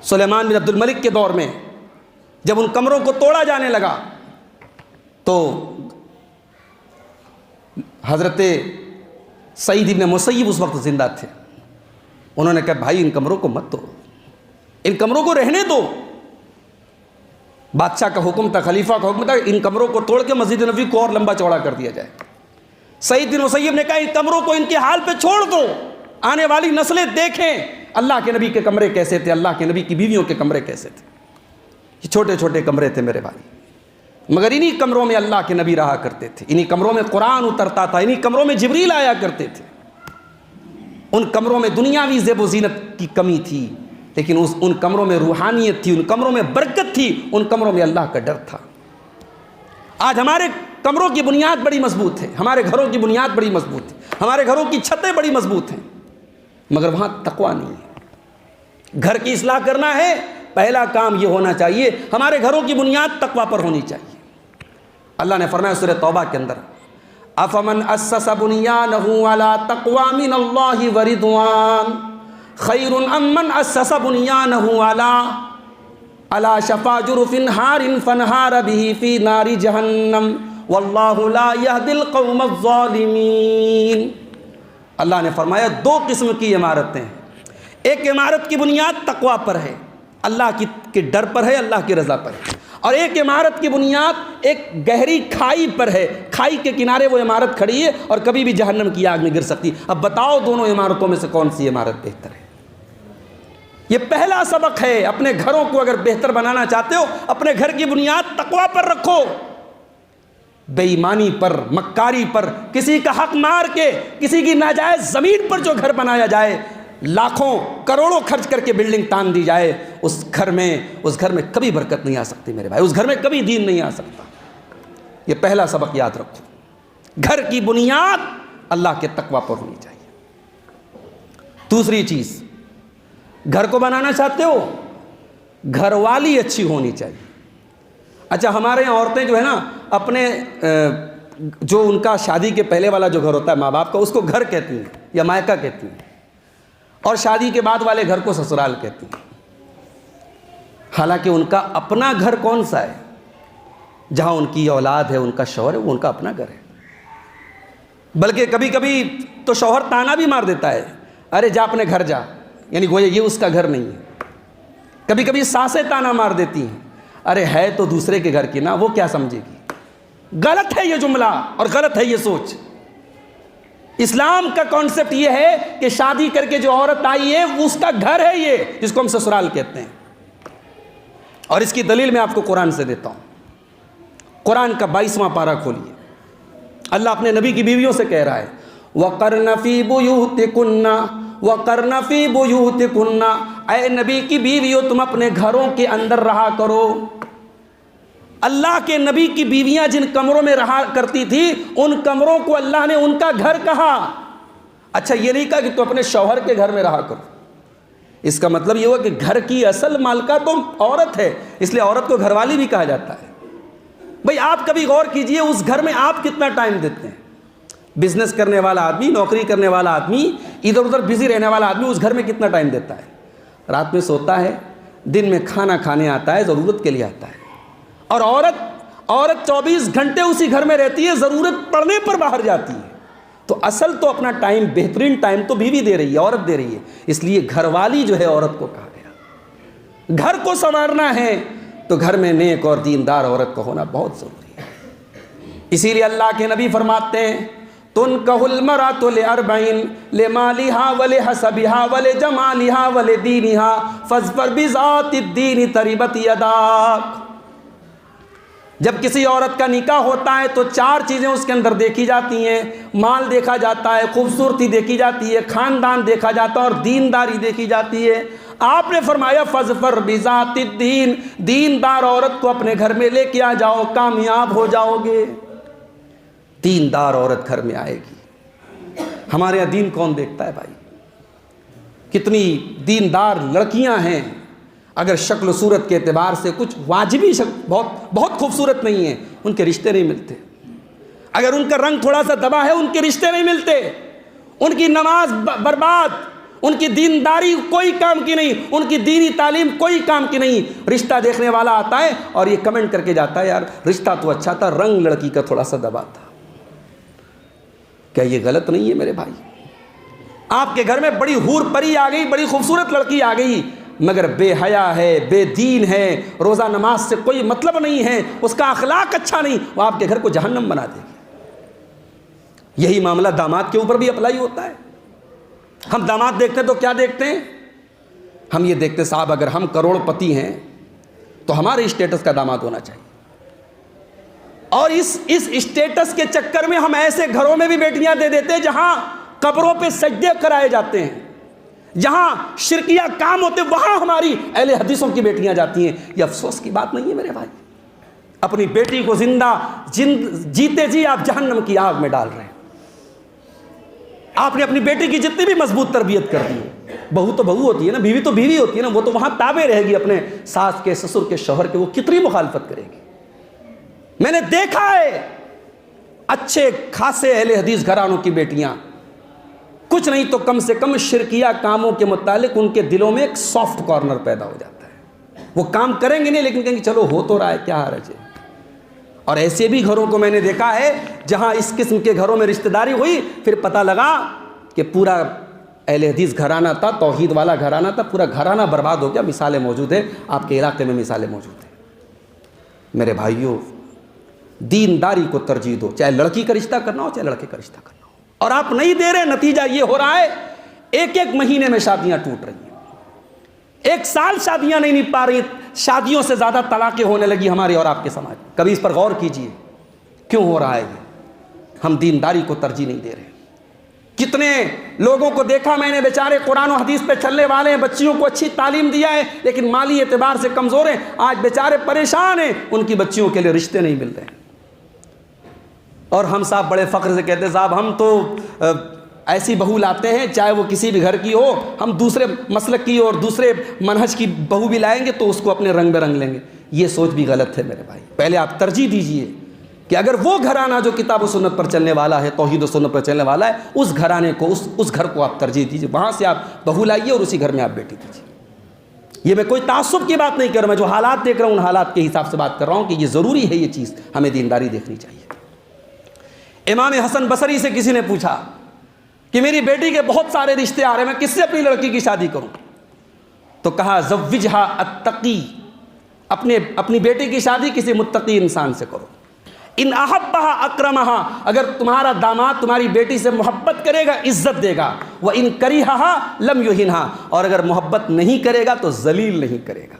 [SPEAKER 1] سلیمان بن عبد الملک کے دور میں جب ان کمروں کو توڑا جانے لگا تو حضرت سعید بن مسیب اس وقت زندہ تھے، انہوں نے کہا بھائی ان کمروں کو مت توڑو، ان کمروں کو رہنے دو۔ بادشاہ کا حکم تھا، خلیفہ کا حکم تھا، ان کمروں کو توڑ کے مسجد نبوی کو اور لمبا چوڑا کر دیا جائے۔ سعید بن مسیب نے کہا ان کمروں کو ان کے حال پہ چھوڑ دو، آنے والی نسلیں دیکھیں اللہ کے نبی کے کمرے کیسے تھے، اللہ کے نبی کی بیویوں کے کمرے کیسے تھے۔ یہ چھوٹے چھوٹے کمرے تھے میرے بھائی، مگر انہی کمروں میں اللہ کے نبی رہا کرتے تھے، انہی کمروں میں قرآن اترتا تھا، انہی کمروں میں جبریل آیا کرتے تھے۔ ان کمروں میں دنیاوی زیب و زینت کی کمی تھی، لیکن ان کمروں میں روحانیت تھی، ان کمروں میں برکت تھی، ان کمروں میں اللہ کا ڈر تھا۔ آج ہمارے کمروں کی بنیاد بڑی مضبوط ہے، ہمارے گھروں کی بنیاد بڑی مضبوط ہے، ہمارے گھروں کی چھتیں بڑی مضبوط ہیں، مگر وہاں تقویٰ نہیں ہے۔ گھر کی اصلاح کرنا ہے، پہلا کام یہ ہونا چاہیے ہمارے گھروں کی بنیاد تقویٰ پر ہونی چاہیے۔ اللہ نے فرمایا سورہ توبہ کے اندر، افمن اسس بنیانہ علی تقویٰ من اللہ ورضوان خیر ام من اسس بنیانہ علی شفا جرف ہار فانہار بہ فی نار جہنم واللہ لا یہدی القوم الظالمین۔ اللہ نے فرمایا دو قسم کی عمارتیں ہیں، ایک عمارت کی بنیاد تقویٰ پر ہے، اللہ کے ڈر پر ہے، اللہ کی رضا پر ہے، اور ایک عمارت کی بنیاد ایک گہری کھائی پر ہے، کھائی کے کنارے وہ عمارت کھڑی ہے اور کبھی بھی جہنم کی آگ میں گر سکتی۔ اب بتاؤ دونوں عمارتوں میں سے کون سی عمارت بہتر ہے؟ یہ پہلا سبق ہے، اپنے گھروں کو اگر بہتر بنانا چاہتے ہو اپنے گھر کی بنیاد تقویٰ پر رکھو۔ بے ایمانی پر، مکاری پر، کسی کا حق مار کے، کسی کی ناجائز زمین پر جو گھر بنایا جائے، لاکھوں کروڑوں خرچ کر کے بلڈنگ تان دی جائے، اس گھر میں کبھی برکت نہیں آ سکتی میرے بھائی، اس گھر میں کبھی دین نہیں آ سکتا۔ یہ پہلا سبق یاد رکھو، گھر کی بنیاد اللہ کے تقویٰ پر ہونی چاہیے۔ دوسری چیز، گھر کو بنانا چاہتے ہو گھر والی اچھی ہونی چاہیے۔ اچھا ہمارے یہاں عورتیں جو ہے نا اپنے جو ان کا شادی کے پہلے والا جو گھر ہوتا ہے ماں باپ کا، اس کو گھر کہتی ہیں یا مائکہ کہتی ہیں، اور شادی کے بعد والے گھر کو سسرال کہتی ہیں۔ حالانکہ ان کا اپنا گھر کون سا ہے؟ جہاں ان کی اولاد ہے، ان کا شوہر ہے، وہ ان کا اپنا گھر ہے۔ بلکہ کبھی کبھی تو شوہر تانا بھی مار دیتا ہے، ارے جا اپنے گھر جا، یعنی گویا یہ اس کا گھر نہیں ہے۔ کبھی کبھی ساسیں تانا مار دیتی ہیں، ارے ہے تو دوسرے کے گھر کی نا، وہ کیا سمجھے گی۔ غلط ہے یہ جملہ اور غلط ہے یہ سوچ۔ اسلام کا کانسیپٹ یہ ہے کہ شادی کر کے جو عورت آئی ہے وہ اس کا گھر ہے، یہ جس کو ہم سسرال کہتے ہیں۔ اور اس کی دلیل میں آپ کو قرآن سے دیتا ہوں۔ قرآن کا 22واں پارہ کھولیے، اللہ اپنے نبی کی بیویوں سے کہہ رہا ہے، وَقَرْنَ فِي بُيُوتِكُنَّ وَقَرْنَ فِي بُيُوتِكُنَّ اے نبی کی بیویوں تم اپنے گھروں کے اندر رہا کرو۔ اللہ کے نبی کی بیویاں جن کمروں میں رہا کرتی تھی ان کمروں کو اللہ نے ان کا گھر کہا۔ اچھا یہ نہیں کہا کہ تو اپنے شوہر کے گھر میں رہا کرو۔ اس کا مطلب یہ ہوا کہ گھر کی اصل مالکہ تو عورت ہے، اس لیے عورت کو گھر والی بھی کہا جاتا ہے۔ بھئی آپ کبھی غور کیجئے اس گھر میں آپ کتنا ٹائم دیتے ہیں؟ بزنس کرنے والا آدمی، نوکری کرنے والا آدمی، ادھر ادھر بزی رہنے والا آدمی اس گھر میں کتنا ٹائم دیتا ہے؟ رات میں سوتا ہے، دن میں کھانا کھانے آتا ہے، ضرورت کے لیے آتا ہے۔ اور عورت 24 گھنٹے اسی گھر میں رہتی ہے، ضرورت پڑنے پر باہر جاتی ہے۔ تو اصل تو اپنا ٹائم، بہترین ٹائم تو بیوی دے رہی ہے، عورت دے رہی ہے، اس لیے گھر والی جو ہے عورت کو کہا گیا۔ گھر کو سنوارنا ہے تو گھر میں نیک اور دیندار عورت کو ہونا بہت ضروری ہے۔ اسی لیے اللہ کے نبی فرماتے ہیں تنکح المرأة لأربعین لمالها ولحسبها ولجمالها ولدینها فاظفر بذات الدین تربت یداک۔ جب کسی عورت کا نکاح ہوتا ہے تو 4 چیزیں اس کے اندر دیکھی جاتی ہیں، مال دیکھا جاتا ہے، خوبصورتی دیکھی جاتی ہے، خاندان دیکھا جاتا ہے اور دینداری دیکھی جاتی ہے۔ آپ نے فرمایا فاظفر بذات الدین، دیندار عورت کو اپنے گھر میں لے کے آ جاؤ، کامیاب ہو جاؤ گے۔ دیندار عورت گھر میں آئے گی۔ ہمارے یہاں دین کون دیکھتا ہے بھائی؟ کتنی دیندار لڑکیاں ہیں، اگر شکل و صورت کے اعتبار سے کچھ واجبی بہت خوبصورت نہیں ہیں، ان کے رشتے نہیں ملتے۔ اگر ان کا رنگ تھوڑا سا دبا ہے ان کے رشتے نہیں ملتے، ان کی نماز برباد، ان کی دینداری کوئی کام کی نہیں، ان کی دینی تعلیم کوئی کام کی نہیں۔ رشتہ دیکھنے والا آتا ہے اور یہ کمنٹ کر کے جاتا ہے یار رشتہ تو اچھا تھا، رنگ لڑکی کا تھوڑا سا دبا تھا۔ کیا یہ غلط نہیں ہے میرے بھائی؟ آپ کے گھر میں بڑی حور پری آ گئی، بڑی خوبصورت لڑکی آ گئی، مگر بے حیا ہے، بے دین ہے، روزہ نماز سے کوئی مطلب نہیں ہے، اس کا اخلاق اچھا نہیں، وہ آپ کے گھر کو جہنم بنا دے گی۔ یہی معاملہ داماد کے اوپر بھی اپلائی ہوتا ہے۔ ہم داماد دیکھتے ہیں تو کیا دیکھتے ہیں؟ ہم یہ دیکھتے صاحب اگر ہم کروڑ پتی ہیں تو ہمارے اسٹیٹس کا داماد ہونا چاہیے، اور اس اسٹیٹس کے چکر میں ہم ایسے گھروں میں بھی بیٹیاں دے دیتے ہیں جہاں قبروں پہ سجدے کرائے جاتے ہیں، جہاں شرکیہ کام ہوتے وہاں ہماری اہل حدیثوں کی بیٹیاں جاتی ہیں۔ یہ افسوس کی بات نہیں ہے میرے بھائی؟ اپنی بیٹی کو جیتے جی آپ جہنم کی آگ میں ڈال رہے ہیں۔ آپ نے اپنی بیٹی کی جتنی بھی مضبوط تربیت کر دی ہے، بہو تو بہو ہوتی ہے نا، بیوی تو بیوی ہوتی ہے نا، وہ تو وہاں تابع رہے گی اپنے ساس کے، سسر کے، شوہر کے، وہ کتنی مخالفت کرے گی۔ میں نے دیکھا ہے اچھے خاصے اہل حدیث گھرانوں کی بیٹیاں کچھ نہیں تو کم سے کم شرکیہ کاموں کے متعلق ان کے دلوں میں ایک سافٹ کارنر پیدا ہو جاتا ہے۔ وہ کام کریں گے نہیں لیکن کہیں گے چلو ہو تو رہا ہے، کیا حرج ہے۔ اور ایسے بھی گھروں کو میں نے دیکھا ہے جہاں اس قسم کے گھروں میں رشتہ داری ہوئی، پھر پتہ لگا کہ پورا اہل حدیث گھرانہ تھا، توحید والا گھرانہ تھا، پورا گھرانہ برباد ہو گیا۔ مثالیں موجود ہیں، آپ کے علاقے میں مثالیں موجود ہیں۔ میرے بھائیوں، دینداری کو ترجیح دو، چاہے لڑکی کا رشتہ کرنا ہو چاہے لڑکے کا رشتہ کرنا ہو۔ اور آپ نہیں دے رہے، نتیجہ یہ ہو رہا ہے ایک مہینے میں شادیاں ٹوٹ رہی ہیں، 1 سال شادیاں نہیں نپ پا رہی، شادیوں سے زیادہ طلاقیں ہونے لگی ہمارے اور آپ کے سماج میں۔ کبھی اس پر غور کیجئے کیوں ہو رہا ہے یہ؟ ہم دینداری کو ترجیح نہیں دے رہے۔ کتنے لوگوں کو دیکھا میں نے بیچارے قرآن و حدیث پہ چلنے والے ہیں، بچیوں کو اچھی تعلیم دیا ہے لیکن مالی اعتبار سے کمزور ہیں، آج بیچارے پریشان ہیں، ان کی بچیوں کے لیے رشتے نہیں مل رہے ہیں۔ اور ہم صاحب بڑے فخر سے کہتے ہیں صاحب ہم تو ایسی بہو لاتے ہیں چاہے وہ کسی بھی گھر کی ہو، ہم دوسرے مسلک کی اور دوسرے منہج کی بہو بھی لائیں گے تو اس کو اپنے رنگ میں رنگ لیں گے۔ یہ سوچ بھی غلط ہے میرے بھائی۔ پہلے آپ ترجیح دیجئے کہ اگر وہ گھرانہ جو کتاب و سنت پر چلنے والا ہے، توحید و سنت پر چلنے والا ہے، اس گھرانے کو، اس گھر کو آپ ترجیح دیجئے، وہاں سے آپ بہو لائیے اور اسی گھر میں آپ بیٹی دیجئے۔ یہ میں کوئی تعصب کی بات نہیں کر رہا، میں جو حالات دیکھ رہا ہوں ان حالات کے حساب سے بات کر رہا ہوں کہ یہ ضروری ہے، یہ چیز ہمیں دینداری دیکھنی چاہیے۔ امام حسن بصری سے کسی نے پوچھا کہ میری بیٹی کے بہت سارے رشتے آ رہے ہیں، میں کس سے اپنی لڑکی کی شادی کروں؟ تو کہا زوجھا التقی، اپنی بیٹی کی شادی کسی متقی انسان سے کرو۔ ان احبھا اکرمھا، اگر تمہارا داماد تمہاری بیٹی سے محبت کرے گا عزت دے گا، وان کریھھا لم یہنھا، اور اگر محبت نہیں کرے گا تو ذلیل نہیں کرے گا۔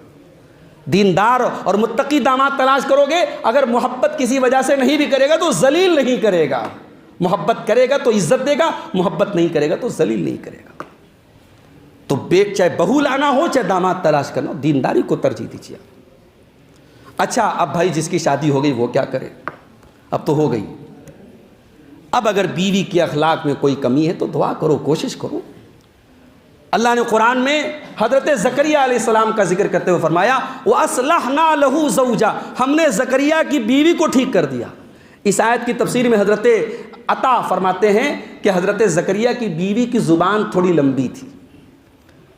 [SPEAKER 1] دیندار اور متقی داماد تلاش کرو گے، اگر محبت کسی وجہ سے نہیں بھی کرے گا تو ذلیل نہیں کرے گا۔ محبت کرے گا تو عزت دے گا، محبت نہیں کرے گا تو ذلیل نہیں کرے گا۔ تو چاہے بہو لانا ہو چاہے داماد تلاش کرنا ہو، دینداری کو ترجیح دیجیے۔ اچھا اب بھائی جس کی شادی ہو گئی وہ کیا کرے؟ اب تو ہو گئی، اب اگر بیوی کے اخلاق میں کوئی کمی ہے تو دعا کرو، کوشش کرو۔ اللہ نے قرآن میں حضرت زکریا علیہ السلام کا ذکر کرتے ہوئے فرمایا وَأَصْلَحْنَا لَهُ زَوْجَهُ، ہم نے زکریا کی بیوی کو ٹھیک کر دیا۔ اس آیت کی تفسیر میں حضرت عطا فرماتے ہیں کہ حضرت زکریا کی بیوی کی زبان تھوڑی لمبی تھی۔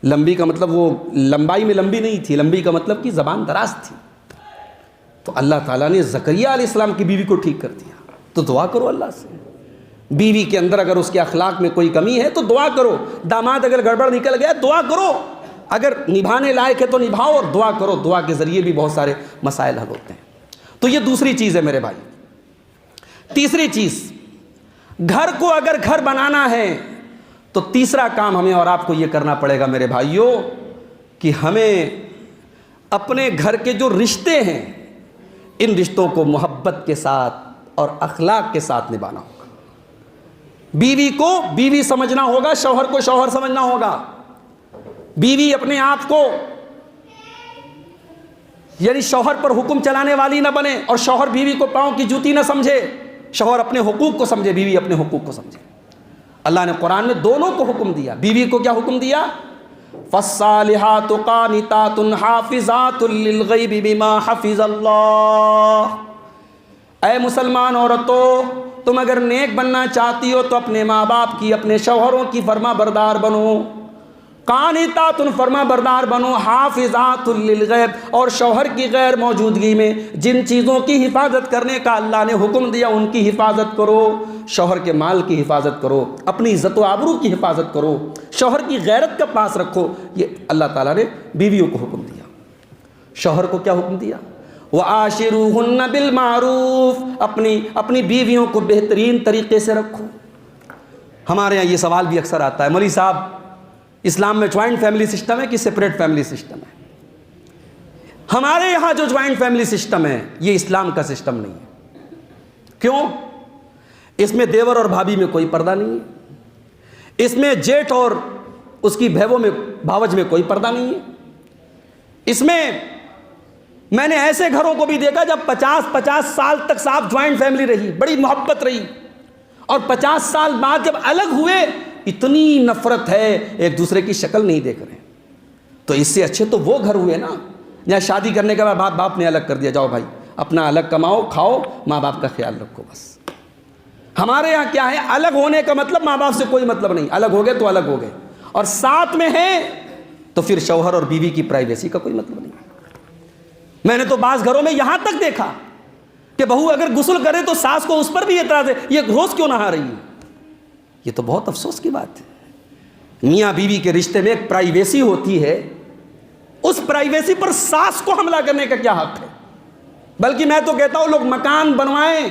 [SPEAKER 1] لمبی کا مطلب وہ لمبائی میں لمبی نہیں تھی، لمبی کا مطلب کہ زبان دراز تھی۔ تو اللہ تعالیٰ نے زکریا علیہ السلام کی بیوی کو ٹھیک کر دیا۔ تو دعا کرو اللہ سے، بیوی کے اندر اگر اس کے اخلاق میں کوئی کمی ہے تو دعا کرو، داماد اگر گڑبڑ نکل گیا دعا کرو، اگر نبھانے لائق ہے تو نبھاؤ اور دعا کرو، دعا کے ذریعے بھی بہت سارے مسائل حل ہوتے ہیں۔ تو یہ دوسری چیز ہے میرے بھائی۔ تیسری چیز، گھر کو اگر گھر بنانا ہے تو تیسرا کام ہمیں اور آپ کو یہ کرنا پڑے گا میرے بھائیوں کہ ہمیں اپنے گھر کے جو رشتے ہیں ان رشتوں کو محبت کے ساتھ اور اخلاق کے ساتھ نبھانا ہوگا۔ بیوی کو بیوی سمجھنا ہوگا، شوہر کو شوہر سمجھنا ہوگا۔ بیوی اپنے آپ کو یعنی شوہر پر حکم چلانے والی نہ بنے اور شوہر بیوی کو پاؤں کی جوتی نہ سمجھے، شوہر اپنے حقوق کو سمجھے، بیوی اپنے حقوق کو سمجھے۔ اللہ نے قرآن میں دونوں کو حکم دیا۔ بیوی کو کیا حکم دیا؟ فَالصَّالِحَاتُ قَانِتَاتٌ حَافِظَاتٌ لِلْغَيْبِ بِمَا حَفِظَ اللَّهُ، اے مسلمان عورتوں، تم اگر نیک بننا چاہتی ہو تو اپنے ماں باپ کی، اپنے شوہروں کی فرما بردار بنو۔ قانتات، فرما بردار بنو، حافظات للغیب، اور شوہر کی غیر موجودگی میں جن چیزوں کی حفاظت کرنے کا اللہ نے حکم دیا ان کی حفاظت کرو۔ شوہر کے مال کی حفاظت کرو، اپنی عزت و آبرو کی حفاظت کرو، شوہر کی غیرت کا پاس رکھو۔ یہ اللہ تعالیٰ نے بیویوں کو حکم دیا۔ شوہر کو کیا حکم دیا؟ وَعَاشِرُوهُنَّ بِالْمَعْرُوفِ، اپنی بیویوں کو بہترین طریقے سے رکھو۔ ہمارے یہاں یہ سوال بھی اکثر آتا ہے، مولوی صاحب اسلام میں جوائنٹ فیملی سسٹم ہے کہ سپریٹ فیملی سسٹم ہے؟ ہمارے یہاں جو جوائنٹ فیملی سسٹم ہے یہ اسلام کا سسٹم نہیں ہے۔ کیوں؟ اس میں دیور اور بھابھی میں کوئی پردہ نہیں ہے، اس میں جیٹھ اور اس کی بھیووں میں بھاوج میں کوئی پردہ نہیں ہے۔ اس میں نے ایسے گھروں کو بھی دیکھا جب 50 سال تک صاحب جوائنٹ فیملی رہی، بڑی محبت رہی، اور 50 سال بعد جب الگ ہوئے اتنی نفرت ہے، ایک دوسرے کی شکل نہیں دیکھ رہے۔ تو اس سے اچھے تو وہ گھر ہوئے نا جہاں شادی کرنے کے بعد باپ نے الگ کر دیا، جاؤ بھائی اپنا الگ کماؤ کھاؤ، ماں باپ کا خیال رکھو بس۔ ہمارے یہاں کیا ہے، الگ ہونے کا مطلب ماں باپ سے کوئی مطلب نہیں، الگ ہو گئے تو الگ ہو گئے، اور ساتھ میں ہیں تو پھر شوہر اور بیوی کی پرائیویسی کا کوئی مطلب نہیں۔ میں نے تو بعض گھروں میں یہاں تک دیکھا کہ بہو اگر غسل کرے تو ساس کو اس پر بھی اعتراض ہے، یہ روز کیوں نہا رہی ہے؟ یہ تو بہت افسوس کی بات ہے۔ میاں بیوی کے رشتے میں ایک پرائیویسی ہوتی ہے، اس پرائیویسی پر ساس کو حملہ کرنے کا کیا حق ہے؟ بلکہ میں تو کہتا ہوں لوگ مکان بنوائیں،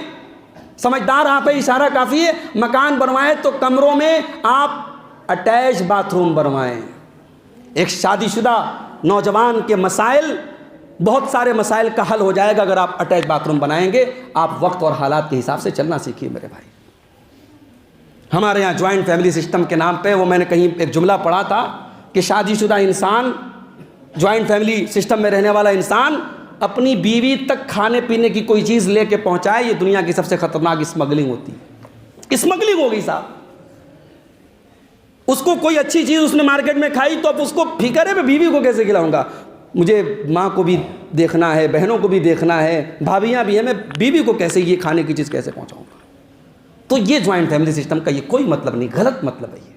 [SPEAKER 1] سمجھدار آپ پہ اشارہ کافی ہے، مکان بنوائیں تو کمروں میں آپ اٹیچ باتھ روم بنوائیں۔ ایک شادی شدہ نوجوان کے مسائل، بہت سارے مسائل کا حل ہو جائے گا اگر آپ اٹیچ باتھ روم بنائیں گے۔ آپ وقت اور حالات کے حساب سے چلنا سیکھیے میرے بھائی۔ ہمارے یہاں جوائنٹ فیملی سسٹم کے نام پہ وہ میں نے کہیں ایک جملہ پڑھا تھا کہ شادی شدہ انسان، جوائنٹ فیملی سسٹم میں رہنے والا انسان اپنی بیوی تک کھانے پینے کی کوئی چیز لے کے پہنچائے، یہ دنیا کی سب سے خطرناک اسمگلنگ ہوتی ہے۔ اسمگلنگ ہو گئی صاحب۔ اس کو کوئی اچھی چیز اس نے مارکیٹ میں کھائی تو اب اس کو فکر ہے میں بیوی کو کیسے کھلاؤں گا، مجھے ماں کو بھی دیکھنا ہے، بہنوں کو بھی دیکھنا ہے، بھابیاں بھی ہیں، میں بیوی کو کیسے یہ کھانے کی چیز کیسے پہنچاؤں گا؟ تو یہ جوائنٹ فیملی سسٹم کا یہ کوئی مطلب نہیں، غلط مطلب ہے یہ۔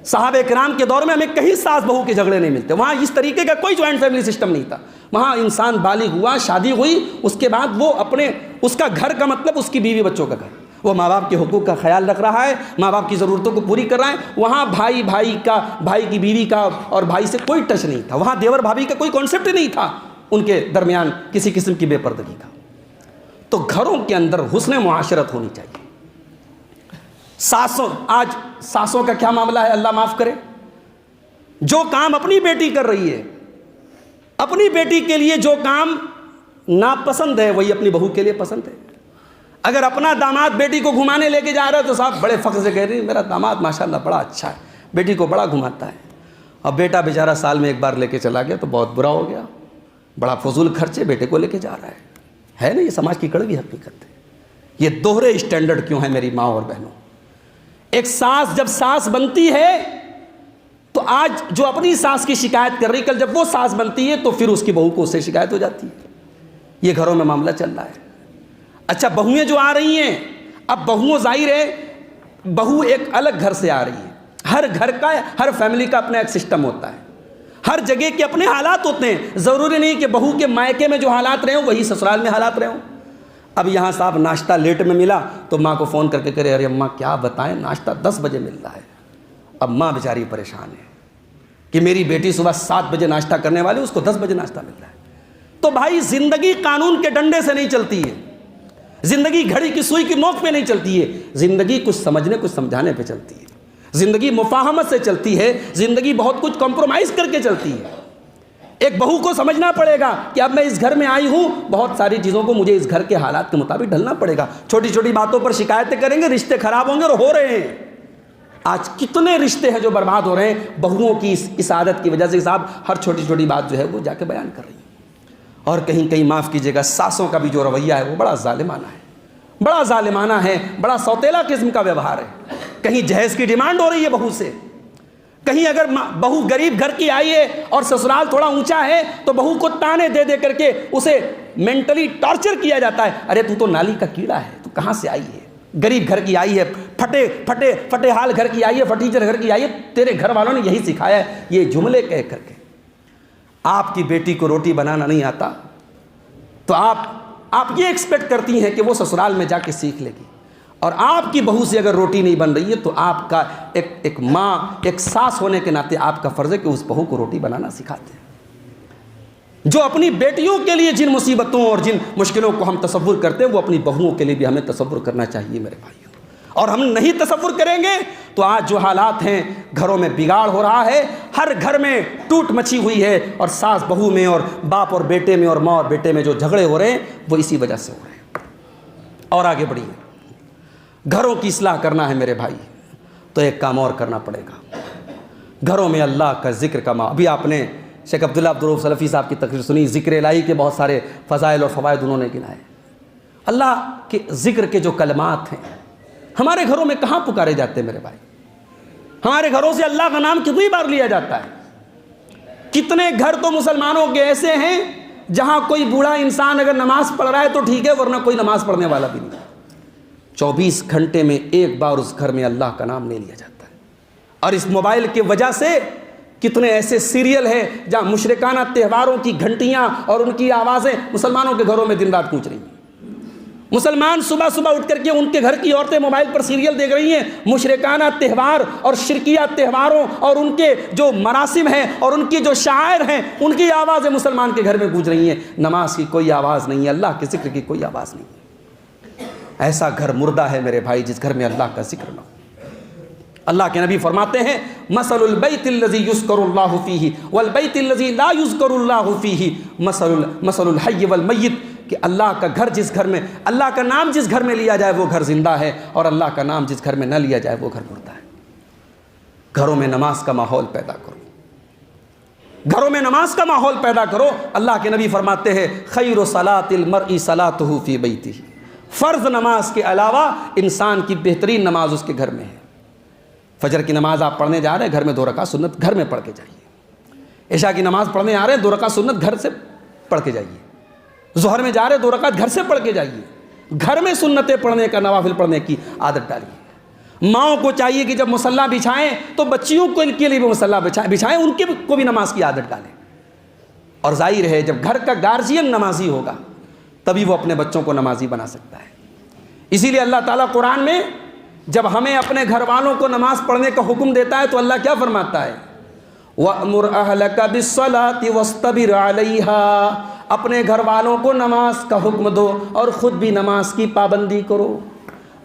[SPEAKER 1] صحابہ کرام کے دور میں ہمیں کہیں ساس بہو کے جھگڑے نہیں ملتے، وہاں اس طریقے کا کوئی جوائنٹ فیملی سسٹم نہیں تھا۔ وہاں انسان بالغ ہوا، شادی ہوئی، اس کے بعد وہ اپنے اس کا گھر کا مطلب اس کی بیوی بچوں کا گھر، وہ ماں باپ کے حقوق کا خیال رکھ رہا ہے، ماں باپ کی ضرورتوں کو پوری کر رہا ہے۔ وہاں بھائی کی بیوی کا اور بھائی سے کوئی ٹچ نہیں تھا، وہاں دیور بھابھی کا کوئی کانسیپٹ نہیں تھا ان کے درمیان کسی قسم کی بے پردگی کا۔ تو گھروں کے اندر حسن معاشرت ہونی چاہیے۔ آج ساسوں کا کیا معاملہ ہے، اللہ معاف کرے، جو کام اپنی بیٹی کر رہی ہے، اپنی بیٹی کے لیے جو کام ناپسند ہے وہی اپنی بہو کے لیے پسند ہے۔ اگر اپنا داماد بیٹی کو گھمانے لے کے جا رہا ہے تو صاحب بڑے فخر سے کہہ رہی ہے میرا داماد ماشاءاللہ بڑا اچھا ہے، بیٹی کو بڑا گھماتا ہے۔ اب بیٹا بیچارہ سال میں ایک بار لے کے چلا گیا تو بہت برا ہو گیا، بڑا فضول خرچے بیٹے کو لے کے جا رہا ہے نا؟ یہ سماج کی کڑوی حقیقت ہے۔ یہ دوہرے اسٹینڈرڈ کیوں ہیں میری ماں اور بہنوں؟ ایک ساس جب ساس بنتی ہے تو آج جو اپنی ساس کی شکایت کر رہی، کل جب وہ ساس بنتی ہے تو پھر اس کی بہو کو اس سے شکایت ہو جاتی ہے۔ یہ گھروں میں معاملہ چل رہا ہے۔ اچھا بہویں جو آ رہی ہیں، اب بہویں ظاہر ہے بہو ایک الگ گھر سے آ رہی ہے، ہر گھر کا ہر فیملی کا اپنا ایک سسٹم ہوتا ہے، ہر جگہ کے اپنے حالات ہوتے ہیں۔ ضروری نہیں کہ بہو کے مائکے میں جو حالات رہے ہوں وہی سسرال میں حالات رہے ہوں۔ اب یہاں صاحب ناشتہ لیٹ میں ملا تو ماں کو فون کر کے کرے ارے اماں کیا بتائیں، ناشتہ 10 بجے مل رہا ہے۔ اب ماں بیچاری پریشان ہے کہ میری بیٹی صبح 7 بجے ناشتہ کرنے والی، اس کو 10 بجے ناشتہ مل رہا ہے۔ تو بھائی زندگی قانون کے ڈنڈے سے نہیں چلتی ہے، زندگی گھڑی کی سوئی کی نوک پہ نہیں چلتی ہے، زندگی کچھ سمجھنے کچھ سمجھانے پہ چلتی ہے، زندگی مفاہمت سے چلتی ہے، زندگی بہت کچھ کمپرومائز کر کے چلتی ہے۔ ایک بہو کو سمجھنا پڑے گا کہ اب میں اس گھر میں آئی ہوں، بہت ساری چیزوں کو مجھے اس گھر کے حالات کے مطابق ڈھلنا پڑے گا۔ چھوٹی چھوٹی باتوں پر شکایتیں کریں گے، رشتے خراب ہوں گے، اور ہو رہے ہیں۔ آج کتنے رشتے ہیں جو برباد ہو رہے ہیں بہوؤں کی اس عادت کی وجہ سے۔ صاحب ہر چھوٹی چھوٹی بات جو ہے وہ جا کے بیان کر رہی ہیں، اور کہیں کہیں معاف کیجیے گا ساسوں کا بھی جو رویہ ہے وہ بڑا ظالمانہ ہے، بڑا ظالمانہ ہے، بڑا سوتیلا قسم کا ویوہار ہے۔ کہیں جہیز کی ڈیمانڈ ہو رہی ہے بہو سے، کہیں اگر بہو غریب گھر کی آئی ہے اور سسرال تھوڑا اونچا ہے تو بہو کو تانے دے دے کر کے اسے مینٹلی ٹارچر کیا جاتا ہے۔ ارے تو نالی کا کیڑا ہے، تو کہاں سے آئی ہے؟ غریب گھر کی آئی ہے، پھٹے حال گھر کی آئی ہے، فرنیچر گھر کی آئی ہے، تیرے گھر والوں نے یہی سکھایا ہے۔ یہ جملے کہہ کر کے آپ کی بیٹی کو روٹی بنانا نہیں آتا تو آپ یہ ایکسپیکٹ کرتی ہیں کہ وہ سسرال میں جا کے سیکھ لے گی، اور آپ کی بہو سے اگر روٹی نہیں بن رہی ہے تو آپ کا ایک ماں ایک ساس ہونے کے ناطے آپ کا فرض ہے کہ اس بہو کو روٹی بنانا سکھاتے ہیں۔ جو اپنی بیٹیوں کے لیے جن مصیبتوں اور جن مشکلوں کو ہم تصور کرتے ہیں وہ اپنی بہوؤں کے لیے بھی ہمیں تصور کرنا چاہیے میرے بھائیوں۔ اور ہم نہیں تصور کریں گے تو آج جو حالات ہیں گھروں میں بگاڑ ہو رہا ہے، ہر گھر میں ٹوٹ مچی ہوئی ہے، اور ساس بہو میں اور باپ اور بیٹے میں اور ماں اور بیٹے میں جو جھگڑے ہو رہے ہیں وہ اسی وجہ سے ہو رہے ہیں۔ اور آگے بڑھیے، گھروں کی اصلاح کرنا ہے میرے بھائی تو ایک کام اور کرنا پڑے گا، گھروں میں اللہ کا ذکر کا ابھی آپ نے شیخ عبداللہ عبدالرؤف سلفی صاحب کی تقریر سنی، ذکر الہی کے بہت سارے فضائل اور فوائد انہوں نے گنائے۔ اللہ کے ذکر کے جو کلمات ہیں ہمارے گھروں میں کہاں پکارے جاتے ہیں میرے بھائی؟ ہمارے گھروں سے اللہ کا نام کتنی بار لیا جاتا ہے؟ کتنے گھر تو مسلمانوں کے ایسے ہیں جہاں کوئی بوڑھا انسان اگر نماز پڑھ رہا ہے تو ٹھیک ہے، ورنہ کوئی نماز پڑھنے والا بھی نہیں۔ 24 گھنٹے میں ایک بار اس گھر میں اللہ کا نام نہیں لیا جاتا ہے۔ اور اس موبائل کی وجہ سے کتنے ایسے سیریل ہیں جہاں مشرکانہ تہواروں کی گھنٹیاں اور ان کی آوازیں مسلمانوں کے گھروں میں دن رات گونج رہی ہیں۔ مسلمان صبح صبح اٹھ کر کے ان کے گھر کی عورتیں موبائل پر سیریل دیکھ رہی ہیں، مشرکانہ تہوار اور شرکیہ تہواروں اور ان کے جو مراسم ہیں اور ان کی جو شعائر ہیں ان کی آوازیں مسلمان کے گھر میں گونج رہی ہیں۔ نماز کی کوئی آواز نہیں ہے، اللہ کے ذکر کی کوئی آواز نہیں ہے۔ ایسا گھر مردہ ہے میرے بھائی جس گھر میں اللہ کا ذکر نہ ہو۔ اللہ کے نبی فرماتے ہیں مثل البیت الذی یذکر اللہ فیہ والبیت الذی لا یذکر اللہ فیہ مثل الحی والمیت، کہ اللہ کا گھر جس گھر میں اللہ کا نام جس گھر میں لیا جائے وہ گھر زندہ ہے، اور اللہ کا نام جس گھر میں نہ لیا جائے وہ گھر مردہ ہے۔ گھروں میں نماز کا ماحول پیدا کرو، گھروں میں نماز کا ماحول پیدا کرو۔ اللہ کے نبی فرماتے ہیں خیر صلاۃ المرء صلاۃہ فی بیتہ، فرض نماز کے علاوہ انسان کی بہترین نماز اس کے گھر میں ہے۔ فجر کی نماز آپ پڑھنے جا رہے ہیں، گھر میں 2 رکعت سنت گھر میں پڑھ کے جائیے۔ عشاء کی نماز پڑھنے آ رہے ہیں، 2 رکعت سنت گھر سے پڑھ کے جائیے۔ ظہر میں جا رہے 2 رکعت گھر سے پڑھ کے جائیے۔ گھر میں سنتیں پڑھنے کا، نوافل پڑھنے کی عادت ڈالیے۔ ماؤں کو چاہیے کہ جب مصلی بچھائیں تو بچیوں کو ان کے لیے بھی مصلی بچھائیں، ان کے کو بھی نماز کی عادت ڈالیں۔ اور ظاہر ہے جب گھر کا گارجین نمازی ہوگا تبھی وہ اپنے بچوں کو نمازی بنا سکتا ہے۔ اسی لیے اللہ تعالیٰ قرآن میں جب ہمیں اپنے گھر والوں کو نماز پڑھنے کا حکم دیتا ہے تو اللہ کیا فرماتا ہے؟ وَأْمُرْ أَهْلَكَ بِالصَّلَاةِ وَاسْتَبِرْ عَلَيْهَا، اپنے گھر والوں کو نماز کا حکم دو اور خود بھی نماز کی پابندی کرو۔